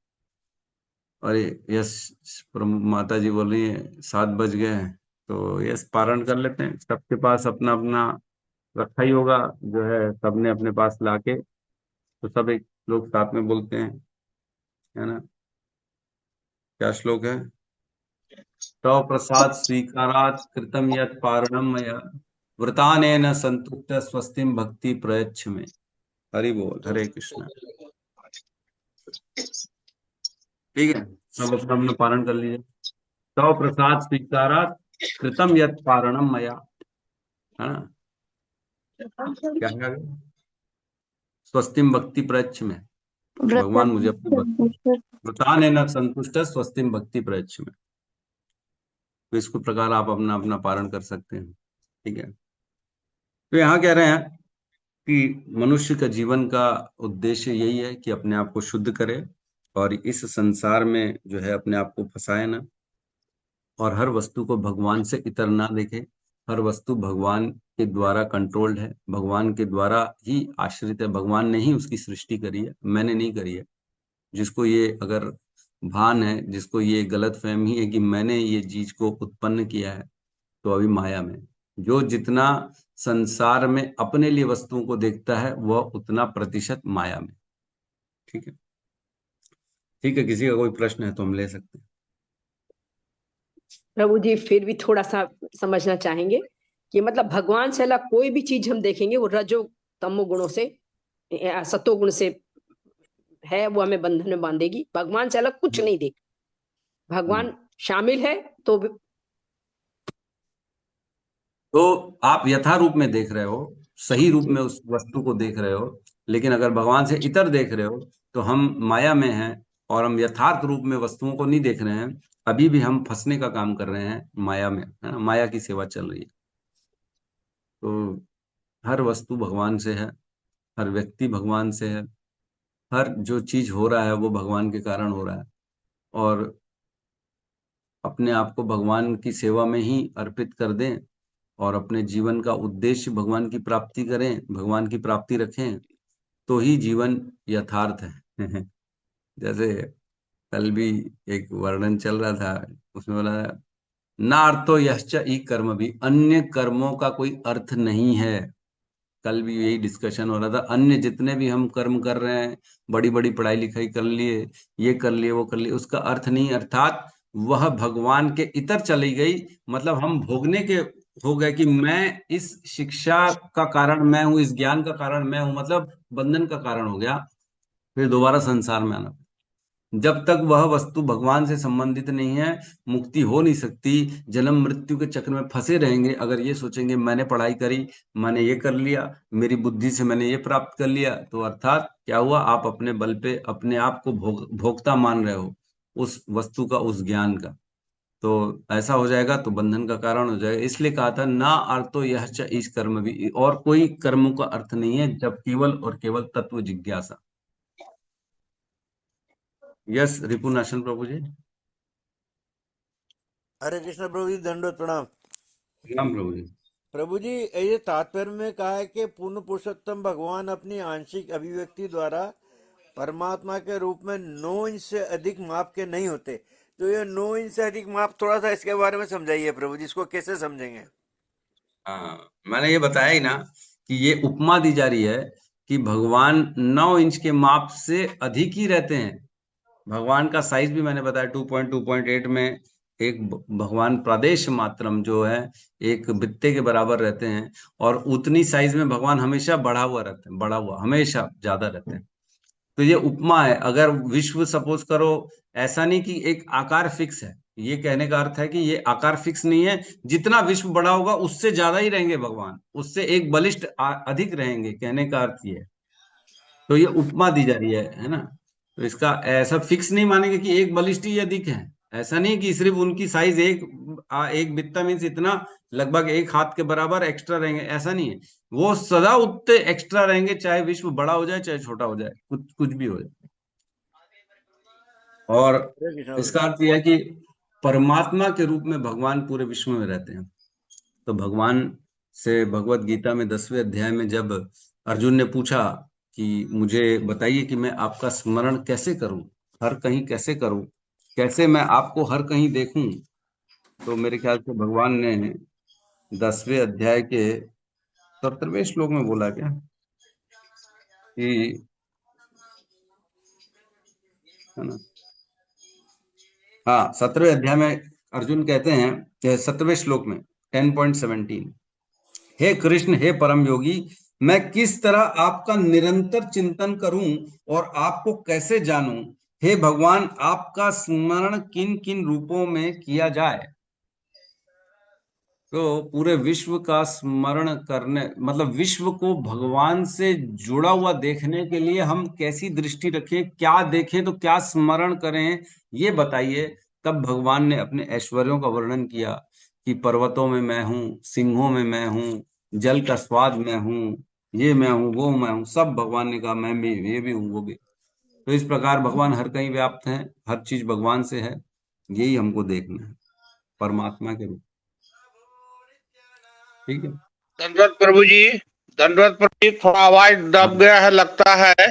और यस, माता जी बोल रही है 7 बज गए हैं, तो यस पारण कर लेते हैं। सबके पास अपना अपना रखा ही होगा, जो है सबने अपने पास लाके, तो सब एक लोग साथ में बोलते हैं, है ना। क्या श्लोक है? तव प्रसाद स्वीकारात् कृतम यत् पारणम मया व्रतानेन संतुष्ट स्वस्तिम भक्ति प्रयच्छ में। हरि बोल, हरे कृष्णा। ठीक है, सब अपना पारण कर लीजिए। तव प्रसाद स्वीकारात् कृतम यत् पारणम मया, है ना। क्या है? स्वस्तिम भक्ति प्रयच्छ में, भगवान मुझे अपनी भक्ति व्रतानेन संतुष्ट स्वस्तिम भक्ति प्रयच्छ में। तो इसको प्रकार आप अपना अपना पारण कर सकते हैं। ठीक है, तो यहाँ कह रहे हैं कि मनुष्य का जीवन का उद्देश्य यही है कि अपने आप को शुद्ध करे और इस संसार में जो है अपने आप को फंसाए ना, और हर वस्तु को भगवान से इतर ना देखे। हर वस्तु भगवान के द्वारा कंट्रोल्ड है, भगवान के द्वारा ही आश्रित है, भगवान ने ही उसकी सृष्टि करी है, मैंने नहीं करी है। जिसको ये अगर भान है, जिसको ये गलत फहमी है कि मैंने ये चीज को उत्पन्न किया है, तो अभी माया में। जो जितना संसार में अपने लिए वस्तुओं को देखता है, वह उतना प्रतिशत माया में। ठीक है, ठीक है, किसी का कोई प्रश्न है तो हम ले सकते हैं। प्रभु जी फिर भी थोड़ा सा समझना चाहेंगे कि मतलब भगवान से अलग कोई भी चीज हम देखेंगे वो रजो तमो गुणों से या सतो गुण से है, वो हमें बंधन में बांधेगी। भगवान से अलग कुछ नहीं देख, भगवान शामिल है तो आप यथा रूप में देख रहे हो, सही रूप में उस वस्तु को देख रहे हो, लेकिन अगर भगवान से इतर देख रहे हो तो हम माया में हैं और हम यथार्थ रूप में वस्तुओं को नहीं देख रहे हैं। अभी भी हम फंसने का काम कर रहे हैं माया में, है ना, माया की सेवा चल रही है। तो हर वस्तु भगवान से है, हर व्यक्ति भगवान से है, हर जो चीज हो रहा है वो भगवान के कारण हो रहा है, और अपने आप को भगवान की सेवा में ही अर्पित कर दें और अपने जीवन का उद्देश्य भगवान की प्राप्ति करें, भगवान की प्राप्ति रखें, तो ही जीवन यथार्थ है। जैसे कल भी एक वर्णन चल रहा था, उसमें बोला ना अर्थो यश्च ई कर्म भी, अन्य कर्मों का कोई अर्थ नहीं है। कल भी यही डिस्कशन हो रहा था। अन्य जितने भी हम कर्म कर रहे हैं, बड़ी बड़ी पढ़ाई लिखाई कर लिए, ये कर लिए, वो कर लिए, उसका अर्थ नहीं, अर्थात वह भगवान के इतर चली गई। मतलब हम भोगने के हो गए कि मैं इस शिक्षा का कारण मैं हूं, इस ज्ञान का कारण मैं हूं, मतलब बंधन का कारण हो गया। फिर दोबारा संसार में आना। जब तक वह वस्तु भगवान से संबंधित नहीं है, मुक्ति हो नहीं सकती। जन्म मृत्यु के चक्र में फंसे रहेंगे। अगर ये सोचेंगे मैंने पढ़ाई करी, मैंने ये कर लिया, मेरी बुद्धि से मैंने ये प्राप्त कर लिया, तो अर्थात क्या हुआ? आप अपने बल पे अपने आप को भोक्ता मान रहे हो उस वस्तु का, उस ज्ञान का। तो ऐसा हो जाएगा तो बंधन का कारण हो जाएगा। इसलिए कहा था ना अर्थो यह च इस कर्म भी, और कोई कर्मों का अर्थ नहीं है जब केवल और केवल तत्व जिज्ञासा। यस रिपुनाशन प्रभु जी। हरे कृष्ण प्रभु जी, दंडोत प्रणाम। प्रणाम प्रभु जी। प्रभु जी, ये तात्पर्य में कहा है कि पूर्ण पुरुषोत्तम भगवान अपनी आंशिक अभिव्यक्ति द्वारा परमात्मा के रूप में 9 इंच से अधिक माप के नहीं होते। तो ये 9 इंच से अधिक माप, थोड़ा सा इसके बारे में समझाइए प्रभु जी, इसको कैसे समझेंगे? हाँ, मैंने ये बताया ही ना कि ये उपमा दी जा रही है कि भगवान 9 इंच के माप से अधिक ही रहते हैं। भगवान का साइज भी मैंने बताया 2.8 में एक भगवान प्रादेश मात्रम जो है एक बित्ते के बराबर रहते हैं, और उतनी साइज में भगवान हमेशा बढ़ा हुआ रहते हैं, बढ़ा हुआ हमेशा ज्यादा रहते हैं। तो ये उपमा है। अगर विश्व सपोज करो, ऐसा नहीं कि एक आकार फिक्स है, ये कहने का अर्थ है कि ये आकार फिक्स नहीं है, जितना विश्व बड़ा होगा उससे ज्यादा ही रहेंगे भगवान, उससे एक बलिष्ठ अधिक रहेंगे, कहने का अर्थ ये है। तो ये उपमा दी जा रही है ना। तो इसका ऐसा फिक्स नहीं मानेंगे कि एक बलिष्ठ ही अधिक है, ऐसा नहीं कि सिर्फ उनकी साइज एक बित्ता मीन्स इतना लगभग एक हाथ के बराबर एक्स्ट्रा रहेंगे, ऐसा नहीं है। वो सदा उतने एक्स्ट्रा रहेंगे, चाहे विश्व बड़ा हो जाए चाहे छोटा हो जाए, कुछ भी हो जाए। और इसका अर्थ यह है कि परमात्मा के रूप में भगवान पूरे विश्व में रहते हैं। तो भगवान से भगवत गीता में 10वें अध्याय में जब अर्जुन ने पूछा कि मुझे बताइए कि मैं आपका स्मरण कैसे करूं, हर कहीं कैसे करूं, कैसे मैं आपको हर कहीं देखूं, तो मेरे ख्याल से भगवान ने 10वें अध्याय के 17वें श्लोक में बोला क्या कि, है ना, हाँ 17वें अध्याय में अर्जुन कहते हैं 17वें श्लोक में 10.17, हे कृष्ण, हे परम योगी, मैं किस तरह आपका निरंतर चिंतन करूं और आपको कैसे जानूं। हे भगवान, आपका स्मरण किन किन रूपों में किया जाए। तो पूरे विश्व का स्मरण करने मतलब विश्व को भगवान से जुड़ा हुआ देखने के लिए हम कैसी दृष्टि रखें, क्या देखें, तो क्या स्मरण करें, ये बताइए। तब भगवान ने अपने ऐश्वर्यों का वर्णन किया कि पर्वतों में मैं हूँ, सिंहों में मैं हूँ, जल का स्वाद मैं हूँ, ये मैं हूँ, वो मैं हूँ, सब भगवान ने कहा मैं भी, ये भी हूँ, वो भी। तो इस प्रकार भगवान हर कहीं व्याप्त हैं, हर चीज भगवान से है, यही हमको देखना है परमात्मा के रूप। ठीक है, दंडवत प्रभु जी, दंडवत प्रभु जी, थोड़ा आवाज दब गया है लगता है,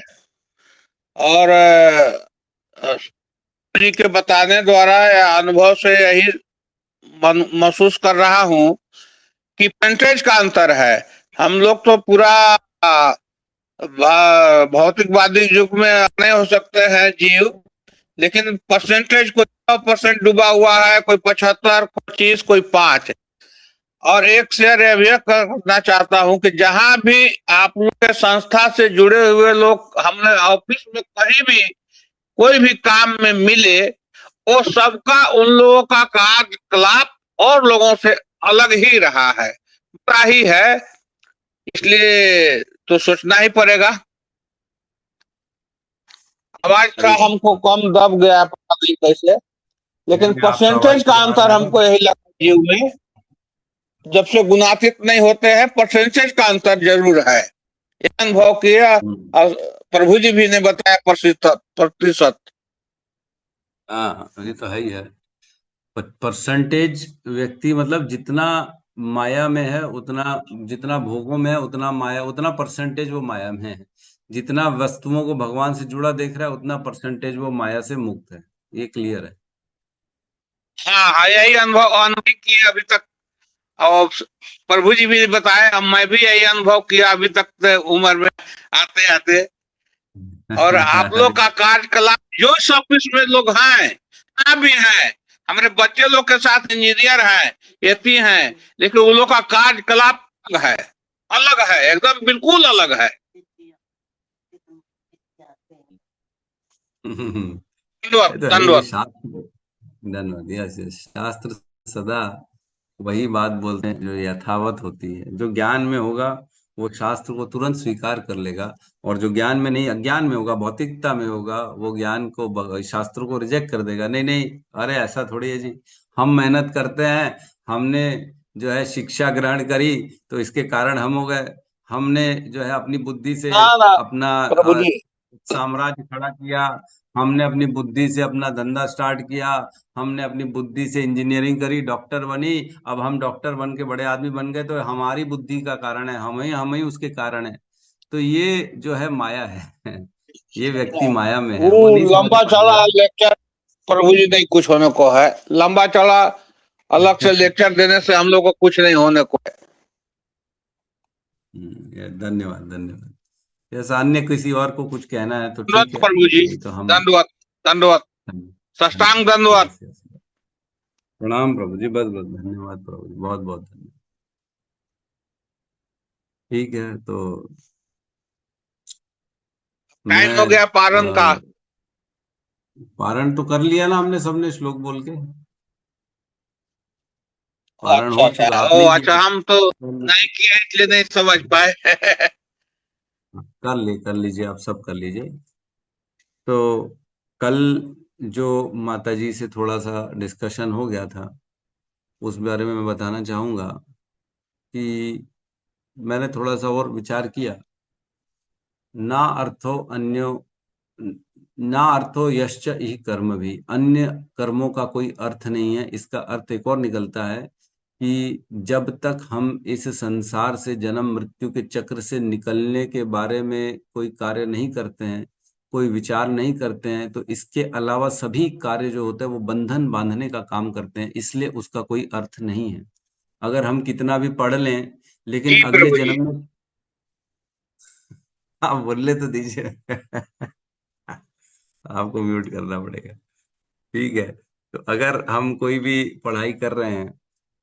और जी के बताने द्वारा या अनुभव से यही महसूस कर रहा हूँ कि परसेंटेज का अंतर है। हम लोग तो पूरा भौतिकवादी युग में नहीं हो सकते हैं जीव, लेकिन परसेंटेज कोई 100% डूबा हुआ है, कोई 75, 25, कोई 5। और एक शेयर यह करना चाहता हूं कि जहां भी आप लोग के संस्था से जुड़े हुए लोग हमने ऑफिस में कहीं भी कोई भी काम में मिले, वो सबका उन लोगों का कार्यकलाप और लोगों से अलग ही रहा है, बड़ा ही है। इसलिए तो सोचना ही पड़ेगा। आवाज का हमको कम दब गया, पता नहीं कैसे, लेकिन परसेंटेज का अंतर हमको यही लगा जीव में, जब से गुणातीत नहीं होते हैं परसेंटेज का अंतर जरूर है। ये अनुभव किया, और प्रभु जी भी ने बताया प्रतिशत। हाँ ये तो है ही है। परसेंटेज व्यक्ति मतलब जितना माया में है उतना, जितना भोगों में है उतना माया, उतना परसेंटेज वो माया में है। जितना वस्तुओं को भगवान से जुड़ा देख रहा है उतना परसेंटेज वो माया से मुक्त है, ये क्लियर है। हाँ, यही अनुभव किया अभी तक, और प्रभु जी भी बताए, अब मैं भी यही अनुभव किया अभी तक उम्र में आते आते। और आप लोग का कार्यकलाप, जो सब इसमें लोग हैं भी हैं, हमारे बच्चे लोग के साथ इंजीनियर हैं, एपी हैं, लेकिन उन लोग का कार्यकलाप अलग है, एकदम बिल्कुल अलग है। धन्यवाद। शास्त्र सदा वही बात बोलते हैं जो यथावत होती है। जो ज्ञान में होगा वो शास्त्र को तुरंत स्वीकार कर लेगा, और जो ज्ञान में नहीं, अज्ञान में होगा, भौतिकता में होगा, वो ज्ञान को, शास्त्र को रिजेक्ट कर देगा। नहीं नहीं, अरे ऐसा थोड़ी है जी, हम मेहनत करते हैं, हमने जो है शिक्षा ग्रहण करी तो इसके कारण हम हो गए, हमने जो है अपनी बुद्धि से अपना साम्राज्य खड़ा किया, हमने अपनी बुद्धि से अपना धंधा स्टार्ट किया, हमने अपनी बुद्धि से इंजीनियरिंग करी, डॉक्टर बनी, अब हम डॉक्टर बन के बड़े आदमी बन गए, तो हमारी बुद्धि का कारण है, हम ही उसके कारण है। तो ये जो है माया है, ये व्यक्ति माया में है। वो नहीं लंबा चौड़ा लेक्चर प्रभु जी नहीं कुछ होने को है, लंबा चौड़ा अलग से लेक्चर देने से हम लोग को कुछ नहीं होने को है। धन्यवाद धन्यवाद। जैसा अन्य किसी और को कुछ कहना है तो दंडवत ठीक है, प्रभु जी, नहीं तो हम दंडवत दंडवत, साष्टांग दंडवत। यस यस, प्रणाम प्रभु जी, बहुत बहुत धन्यवाद प्रभु जी, बहुत बहुत धन्यवाद। ठीक है, तो टाइम हो मैं गया पारण का। पारण तो कर लिया ना हमने सबने, श्लोक बोल के पारण अच्छा हो अच्छा, चुका, ओ आपने ही अच्छा, हम तो बोला। नहीं किया इसलिए नहीं समझ पाए। कर लीजिए, आप सब कर लीजिए। तो कल जो माता जी से थोड़ा सा डिस्कशन हो गया था, उस बारे में मैं बताना चाहूंगा कि मैंने थोड़ा सा और विचार किया। ना अर्थो अन्यो, ना अर्थो यश्च ही कर्म भी, अन्य कर्मों का कोई अर्थ नहीं है। इसका अर्थ एक और निकलता है कि जब तक हम इस संसार से, जन्म मृत्यु के चक्र से निकलने के बारे में कोई कार्य नहीं करते हैं, कोई विचार नहीं करते हैं, तो इसके अलावा सभी कार्य जो होते हैं वो बंधन बांधने का काम करते हैं, इसलिए उसका कोई अर्थ नहीं है। अगर हम कितना भी पढ़ लें, लेकिन जी अगले प्रभु जी। जन्म में, आप बोलने तो दीजिए। आपको म्यूट करना पड़ेगा। ठीक है, तो अगर हम कोई भी पढ़ाई कर रहे हैं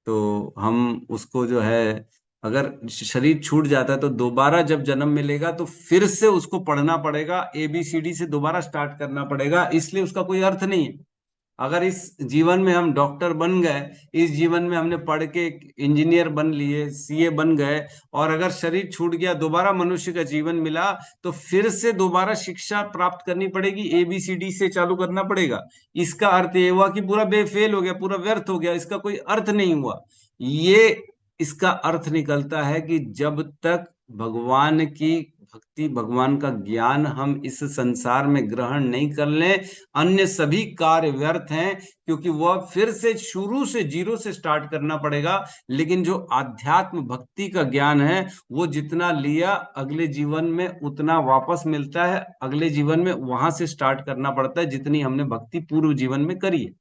तो हम उसको जो है, अगर शरीर छूट जाता है तो दोबारा जब जन्म मिलेगा तो फिर से उसको पढ़ना पड़ेगा, ABCD से दोबारा स्टार्ट करना पड़ेगा, इसलिए उसका कोई अर्थ नहीं है। अगर इस जीवन में हम डॉक्टर बन गए, इस जीवन में हमने पढ़ के इंजीनियर बन लिए, CA बन गए, और अगर शरीर छूट गया, दोबारा मनुष्य का जीवन मिला, तो फिर से दोबारा शिक्षा प्राप्त करनी पड़ेगी, ABCD से चालू करना पड़ेगा। इसका अर्थ ये हुआ कि पूरा बेफेल हो गया, पूरा व्यर्थ हो गया, इसका कोई अर्थ नहीं हुआ। ये इसका अर्थ निकलता है कि जब तक भगवान की भक्ति, भगवान का ज्ञान हम इस संसार में ग्रहण नहीं कर लें, अन्य सभी कार्य व्यर्थ हैं, क्योंकि वह फिर से शुरू से, जीरो से स्टार्ट करना पड़ेगा। लेकिन जो आध्यात्म भक्ति का ज्ञान है, वो जितना लिया अगले जीवन में उतना वापस मिलता है, अगले जीवन में वहां से स्टार्ट करना पड़ता है जितनी हमने भक्ति पूर्व जीवन में करी है।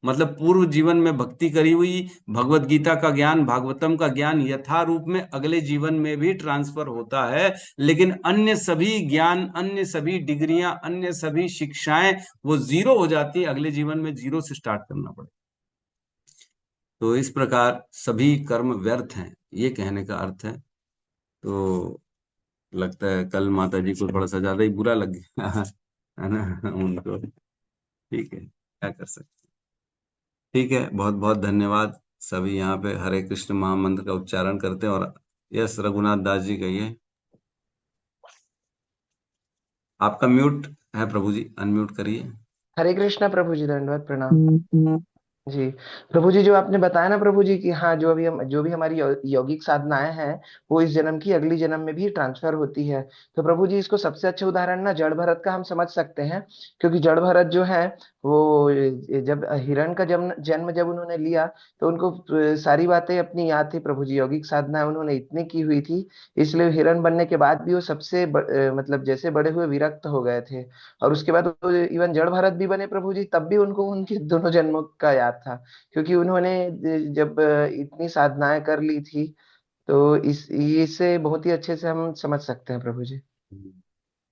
मतलब पूर्व जीवन में भक्ति करी हुई भगवत गीता का ज्ञान, भागवतम का ज्ञान यथा रूप में अगले जीवन में भी ट्रांसफर होता है, लेकिन अन्य सभी ज्ञान, अन्य सभी डिग्रियां, अन्य सभी शिक्षाएं वो जीरो हो जाती है, अगले जीवन में जीरो से स्टार्ट करना पड़े। तो इस प्रकार सभी कर्म व्यर्थ हैं, ये कहने का अर्थ है। तो लगता है कल माता जी को थोड़ा सा ज्यादा ही बुरा लग गया है ना उनको। ठीक है, क्या कर सकते। ठीक है, बहुत बहुत धन्यवाद। सभी यहाँ पे हरे कृष्ण महामंत्र का उच्चारण करते हैं। और यस, रघुनाथ दास जी कहिए। आपका म्यूट है प्रभु जी, अनम्यूट करिए। हरे कृष्णा प्रभु जी, दंडवत प्रणाम जी। प्रभु जी, जो आपने बताया ना प्रभु जी कि हाँ, जो भी हमारी यौगिक साधनाएं हैं वो इस जन्म की अगली जन्म में भी ट्रांसफर होती है। तो प्रभु जी, इसको सबसे अच्छा उदाहरण ना जड़ भरत का हम समझ सकते हैं। क्योंकि जड़ भरत जो है वो जब हिरण का जन्म जन्म जब उन्होंने लिया, तो उनको सारी बातें अपनी याद थी प्रभु जी, यौगिक साधना उन्होंने इतनी की हुई थी। इसलिए हिरण बनने के बाद भी वो सबसे मतलब जैसे बड़े हुए विरक्त हो गए थे। और उसके बाद इवन जड़ भरत भी बने प्रभु जी, तब भी उनको उनके दोनों जन्मों का याद था। क्योंकि उन्होंने जब इतनी साधनाएं कर ली थी, तो इससे बहुत ही अच्छे से हम समझ सकते हैं प्रभु जी।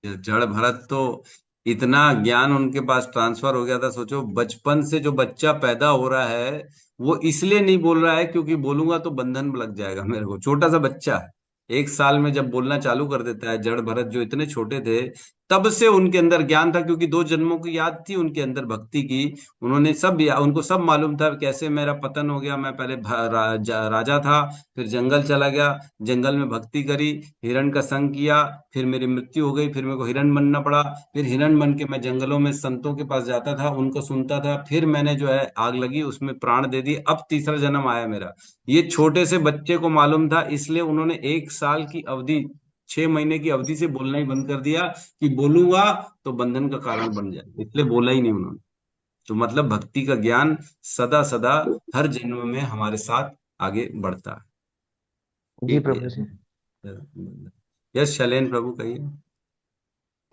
जड़ भरत तो इतना ज्ञान उनके पास ट्रांसफर हो गया था। सोचो, बचपन से जो बच्चा पैदा हो रहा है वो इसलिए नहीं बोल रहा है क्योंकि बोलूंगा तो बंधन में लग जाएगा मेरे को। छोटा सा बच्चा है, 1 साल में जब बोलना चालू कर देता है, जड़ भरत जो इतने छोटे थे तब से उनके अंदर ज्ञान था, क्योंकि 2 जन्मों की याद थी उनके अंदर भक्ति की। उन्होंने उनको सब मालूम था कैसे मेरा पतन हो गया। मैं पहले राजा था, फिर जंगल चला गया, जंगल में भक्ति करी, हिरण का संग किया, फिर मेरी मृत्यु हो गई, फिर मेरे को हिरण बनना पड़ा। फिर हिरण बन के मैं जंगलों में संतों के पास जाता था, उनको सुनता था, फिर मैंने जो है आग लगी उसमें प्राण दे दिए, अब तीसरा जन्म आया मेरा। ये छोटे से बच्चे को मालूम था, इसलिए उन्होंने 1 साल की अवधि, 6 महीने की अवधि से बोलना ही बंद कर दिया कि बोलूंगा तो बंधन का कारण बन जाए, इसलिए बोला ही नहीं उन्होंने। तो मतलब भक्ति का ज्ञान सदा सदा हर जन्म में हमारे साथ आगे बढ़ता है। जी ठीक प्रभु जी। है, यस शैलेन प्रभु कहिए।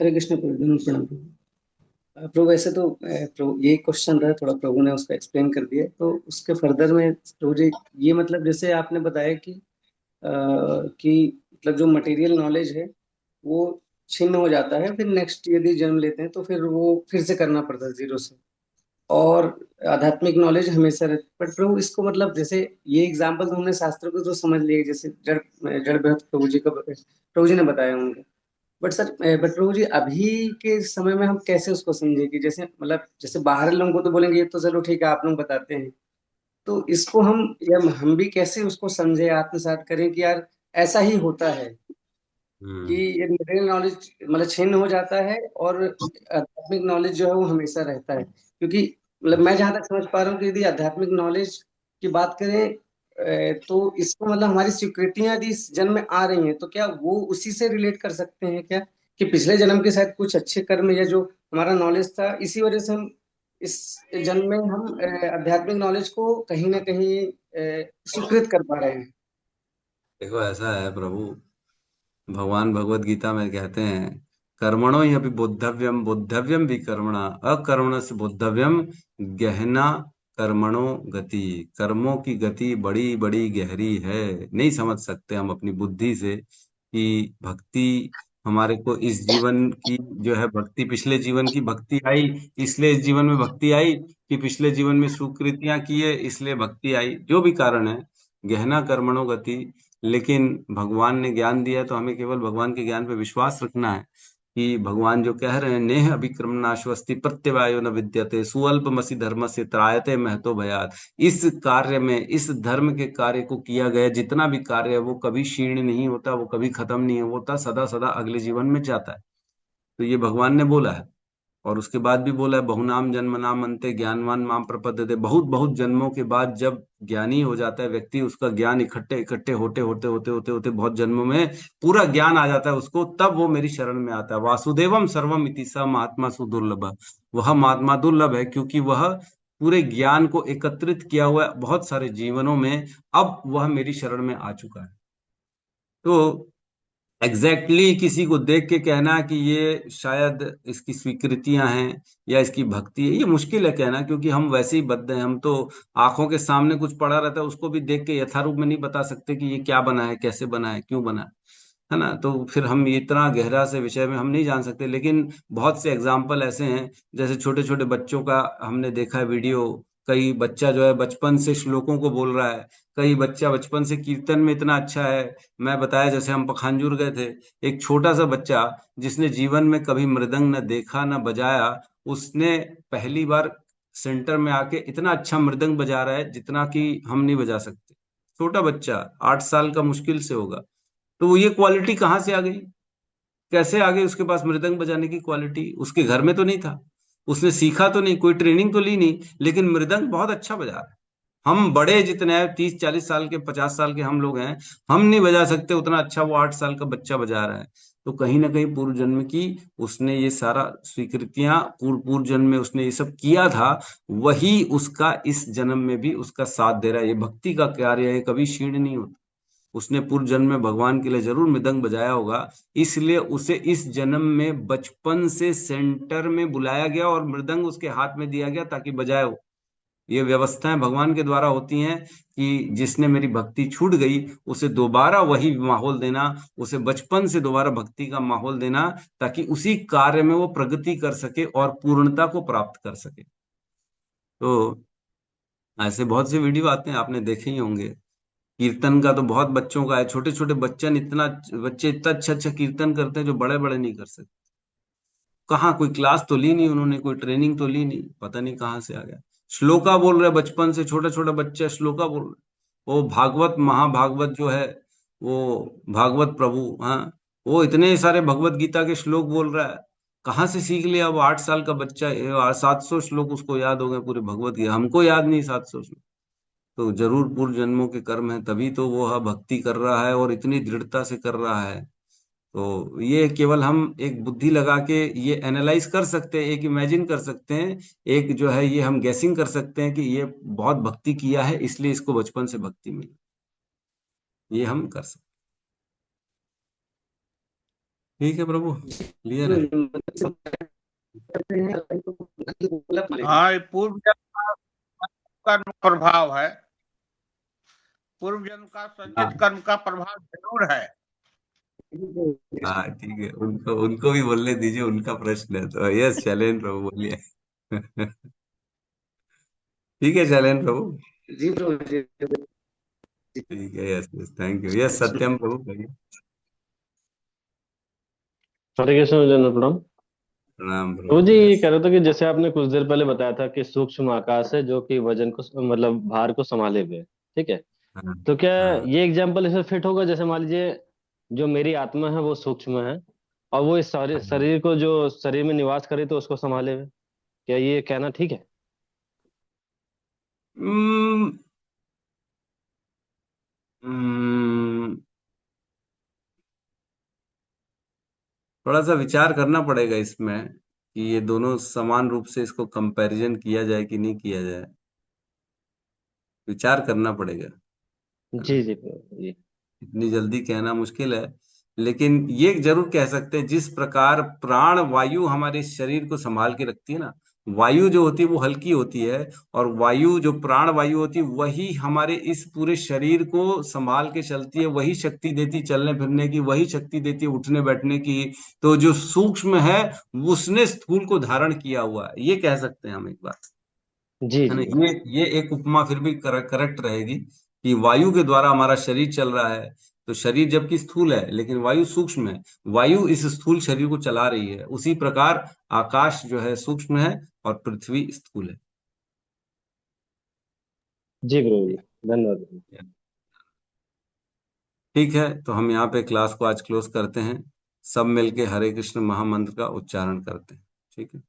हरे कृष्ण प्रभु, दंडवत प्रणाम प्रभु। प्रभु ऐसे तो प्रभु यही क्वेश्चन रहा, थोड़ा प्रभु ने उसका एक्सप्लेन कर दिया, तो उसके फर्दर में प्रभु जी ये मतलब जैसे आपने बताया कि मतलब जो मटेरियल नॉलेज है वो छिन्न हो जाता है, फिर नेक्स्ट यदि जन्म लेते हैं तो फिर वो फिर से करना पड़ता है जीरो से। और आध्यात्मिक नॉलेज हमेशा रहती, बट प्रभु इसको मतलब जैसे ये एग्जाम्पल तो हमने शास्त्रों को तो समझ लिए, जैसे जड़ जड़ बृहत प्रभु जी ने बताया होंगे। बट सर, बट प्रभु जी अभी के समय में हम कैसे उसको समझे कि जैसे मतलब जैसे बाहर लोगों को तो बोलेंगे ये तो चलो ठीक है आप लोग बताते हैं, तो इसको हम या हम भी कैसे उसको समझे, आत्मसात करें कि यार ऐसा ही होता है कि ये मटेरियल नॉलेज मतलब छिन्न हो जाता है और आध्यात्मिक नॉलेज जो है वो हमेशा रहता है। क्योंकि मतलब मैं जहां तक समझ पा रहा हूँ कि यदि आध्यात्मिक नॉलेज की बात करें तो इसको मतलब हमारी स्वीकृतियां यदि इस जन्म में आ रही हैं तो क्या वो उसी से रिलेट कर सकते हैं क्या, कि पिछले जन्म के शायद कुछ अच्छे कर्म या जो हमारा नॉलेज था इसी वजह से हम इस जन्म में हम आध्यात्मिक नॉलेज को कहीं ना कहीं स्वीकृत कर पा रहे हैं। देखो ऐसा है प्रभु, भगवान भगवत गीता में कहते हैं, कर्मणो ही अभी बोद्धव्यम बोद्धव्यम भी कर्मणा अकर्मण से बोद्धव्यम गहना कर्मणो गति। कर्मों की गति बड़ी बड़ी गहरी है, नहीं समझ सकते हम अपनी बुद्धि से कि भक्ति हमारे को इस जीवन की जो है भक्ति, पिछले जीवन की भक्ति आई इसलिए इस जीवन में भक्ति आई, कि पिछले जीवन में सुकृतियां की है इसलिए भक्ति आई, जो भी कारण है, गहना कर्मणो गति। लेकिन भगवान ने ज्ञान दिया तो हमें केवल भगवान के ज्ञान पे विश्वास रखना है कि भगवान जो कह रहे हैं, नेह अभिक्रमणाश्वस्ति प्रत्यवायो न विद्यते सुअल्पमसि धर्मस्य त्रायते महतो भयात्। इस कार्य में, इस धर्म के कार्य को किया गया जितना भी कार्य है वो कभी क्षीण नहीं होता, वो कभी खत्म नहीं होता, सदा सदा अगले जीवन में जाता है। तो ये भगवान ने बोला है। और उसके बाद भी बोला है, बहुनाम जन्मनाम अन्ते ज्ञानवान माम प्रपद्यते। बहुत बहुत जन्मों के बाद जब ज्ञानी हो जाता है व्यक्ति, उसका ज्ञान इकट्ठे इकट्ठे होते होते होते होते होते बहुत जन्मों में पूरा ज्ञान आ जाता है उसको, तब वो मेरी शरण में आता है। वासुदेवम सर्वम इति स महात्मा सुदुर्लभ। वह महात्मा दुर्लभ है क्योंकि वह पूरे ज्ञान को एकत्रित किया हुआ है बहुत सारे जीवनों में, अब वह मेरी शरण में आ चुका है। तो किसी को देख के कहना कि ये शायद इसकी स्वीकृतियां हैं या इसकी भक्ति है, ये मुश्किल है कहना, क्योंकि हम वैसे ही बद्ध हैं। हम तो आंखों के सामने कुछ पड़ा रहता है उसको भी देख के यथारूप में नहीं बता सकते कि ये क्या बना है, कैसे बना है, क्यों बना है ना। तो फिर हम इतना गहरा से विषय में हम नहीं जान सकते। लेकिन बहुत से एग्जाम्पल ऐसे हैं, जैसे छोटे छोटे बच्चों का हमने देखा है वीडियो, कई बच्चा जो है बचपन से श्लोकों को बोल रहा है, कई बच्चा बचपन से कीर्तन में इतना अच्छा है। मैं बताया जैसे हम पखानजूर गए थे, एक छोटा सा बच्चा जिसने जीवन में कभी मृदंग न देखा न बजाया, उसने पहली बार सेंटर में आके इतना अच्छा मृदंग बजा रहा है जितना कि हम नहीं बजा सकते। छोटा बच्चा 8 साल का मुश्किल से होगा। तो ये क्वालिटी कहाँ से आ गई, कैसे आ गई उसके पास मृदंग बजाने की क्वालिटी? उसके घर में तो नहीं था, उसने सीखा तो नहीं, कोई ट्रेनिंग तो ली नहीं, लेकिन मृदंग बहुत अच्छा बजा रहा है। हम बड़े जितने हैं 30-40 साल के 50 साल के हम लोग हैं, हम नहीं बजा सकते उतना अच्छा वो 8 साल का बच्चा बजा रहा है। तो कहीं ना कहीं पूर्व जन्म की उसने ये सारा स्वीकृतियां, पूर्व पूर्व जन्म में उसने ये सब किया था, वही उसका इस जन्म में भी उसका साथ दे रहा है। ये भक्ति का कार्य है, कभी क्षीण नहीं होता। उसने पूर्व जन्म में भगवान के लिए जरूर मृदंग बजाया होगा, इसलिए उसे इस जन्म में बचपन से सेंटर में बुलाया गया और मृदंग उसके हाथ में दिया गया ताकि बजाए वो। ये व्यवस्थाएं भगवान के द्वारा होती हैं कि जिसने मेरी भक्ति छूट गई उसे दोबारा वही माहौल देना, उसे बचपन से दोबारा भक्ति का माहौल देना, ताकि उसी कार्य में वो प्रगति कर सके और पूर्णता को प्राप्त कर सके। तो ऐसे बहुत से वीडियो आते हैं, आपने देखे ही होंगे। कीर्तन का तो बहुत बच्चों का है, छोटे छोटे बच्चे इतना अच्छा अच्छा कीर्तन करते हैं जो बड़े बड़े नहीं कर सकते। कहाँ, कोई क्लास तो ली नहीं उन्होंने, कोई ट्रेनिंग तो ली नहीं, पता नहीं कहाँ से आ गया। श्लोका बोल रहे बचपन से, छोटा छोटा बच्चा श्लोका बोल रहे। वो भागवत महाभागवत जो है, वो भागवत प्रभु, हाँ, वो इतने सारे भगवत गीता के श्लोक बोल रहा है। कहाँ से सीख लिया वो 8 साल का बच्चा? 700 श्लोक उसको याद हो गए पूरे भगवत गीता, हमको याद नहीं 700 श्लोक। तो जरूर पूर्व जन्मों के कर्म है, तभी तो वो भक्ति कर रहा है और इतनी दृढ़ता से कर रहा है। तो ये केवल हम एक बुद्धि लगा के ये एनालाइज कर सकते हैं, एक इमेजिन कर सकते हैं, एक जो है ये हम गैसिंग कर सकते हैं कि ये बहुत भक्ति किया है इसलिए इसको बचपन से भक्ति मिली, ये हम कर सकते। ठीक है प्रभु, क्लियर है? हाँ, ये पूर्व जन्म का प्रभाव है, पूर्व जन्म का संचित कर्म का प्रभाव जरूर है। हाँ ठीक है, उनको उनको भी बोलने दीजिए, उनका प्रश्न है तो। यस शैलेंद्र प्रभु बोलिए। ठीक है शैलेंद्र प्रभु। जी प्रभु जी। ठीक है, yes yes, thank you. Yes Satyam Prabhu कहिए। हरे कृष्ण जन प्रणाम। प्रणाम तो जी प्रभु। ये यस। कह रहे थे कि जैसे आपने कुछ देर पहले बताया था कि सूक्ष्म आकाश है जो कि वजन को मतलब भार को संभाले हुए है, ठीक है। हाँ तो क्या हाँ। ये एग्जाम्पल इसमें फिट होगा? जैसे मान लीजिए जो मेरी आत्मा है वो सूक्ष्म है और वो इस सारे हाँ। शरीर को जो शरीर में निवास करे तो उसको संभाले हुए, क्या ये कहना ठीक है? हम्म, हम्म, थोड़ा सा विचार करना पड़ेगा इसमें कि ये दोनों समान रूप से इसको कंपैरिजन किया जाए कि नहीं किया जाए। विचार करना पड़ेगा, है जी ना। जी जी। इतनी जल्दी कहना मुश्किल है, लेकिन ये जरूर कह सकते हैं जिस प्रकार प्राण वायु हमारे शरीर को संभाल के रखती है ना। वायु जो होती है वो हल्की होती है, और वायु जो प्राण वायु होती है वही हमारे इस पूरे शरीर को संभाल के चलती है, वही शक्ति देती चलने फिरने की, वही शक्ति देती है उठने बैठने की। तो जो सूक्ष्म है उसने स्थूल को धारण किया हुआ है, ये कह सकते हैं हम एक बात, जी है ना। जी। ये एक उपमा फिर भी करेक्ट रहेगी कि वायु के द्वारा हमारा शरीर चल रहा है। तो शरीर जबकि स्थूल है लेकिन वायु सूक्ष्म है, वायु इस स्थूल शरीर को चला रही है। उसी प्रकार आकाश जो है सूक्ष्म है और पृथ्वी स्थूल है। जी प्रभु जी, धन्यवाद। ठीक है, तो हम यहाँ पे क्लास को आज क्लोज करते हैं। सब मिलके हरे कृष्ण महामंत्र का उच्चारण करते हैं। ठीक है।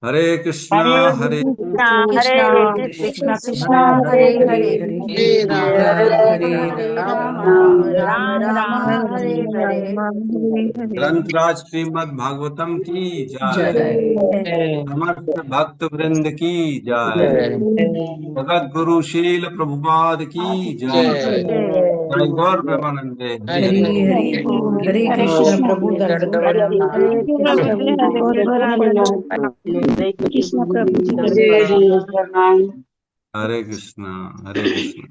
हरे कृष्णा हरे हरे कृष्णा कृष्णा हरे कृष्णा कृष्णा कृष्णा कृष्ण हरे कृष्ण हरे हरे राम हरे हरे हरे राम हरे हरे राम राम राम राम राम राम राम राम हरे हरे हरे हरे हरे ग्रंथराज श्रीमद् भागवतम की जय। जय समस्त भक्त वृंद की जय। जय जगत गुरु शील प्रभुपाद की जय। जय गौर प्रेमानंदे हरि हरि हरि बोल। हरि बोल हरे हरे कृष्ण कृष्ण प्रभु दंडवत हरे प्रणाम हरे कृष्ण प्रभु जी हरे बहुत बहुत कृष्ण प्रणाम हरे कृष्ण प्रभु जी कृष्ण धन्यवाद हरे कृष्णा हरे कृष्णा।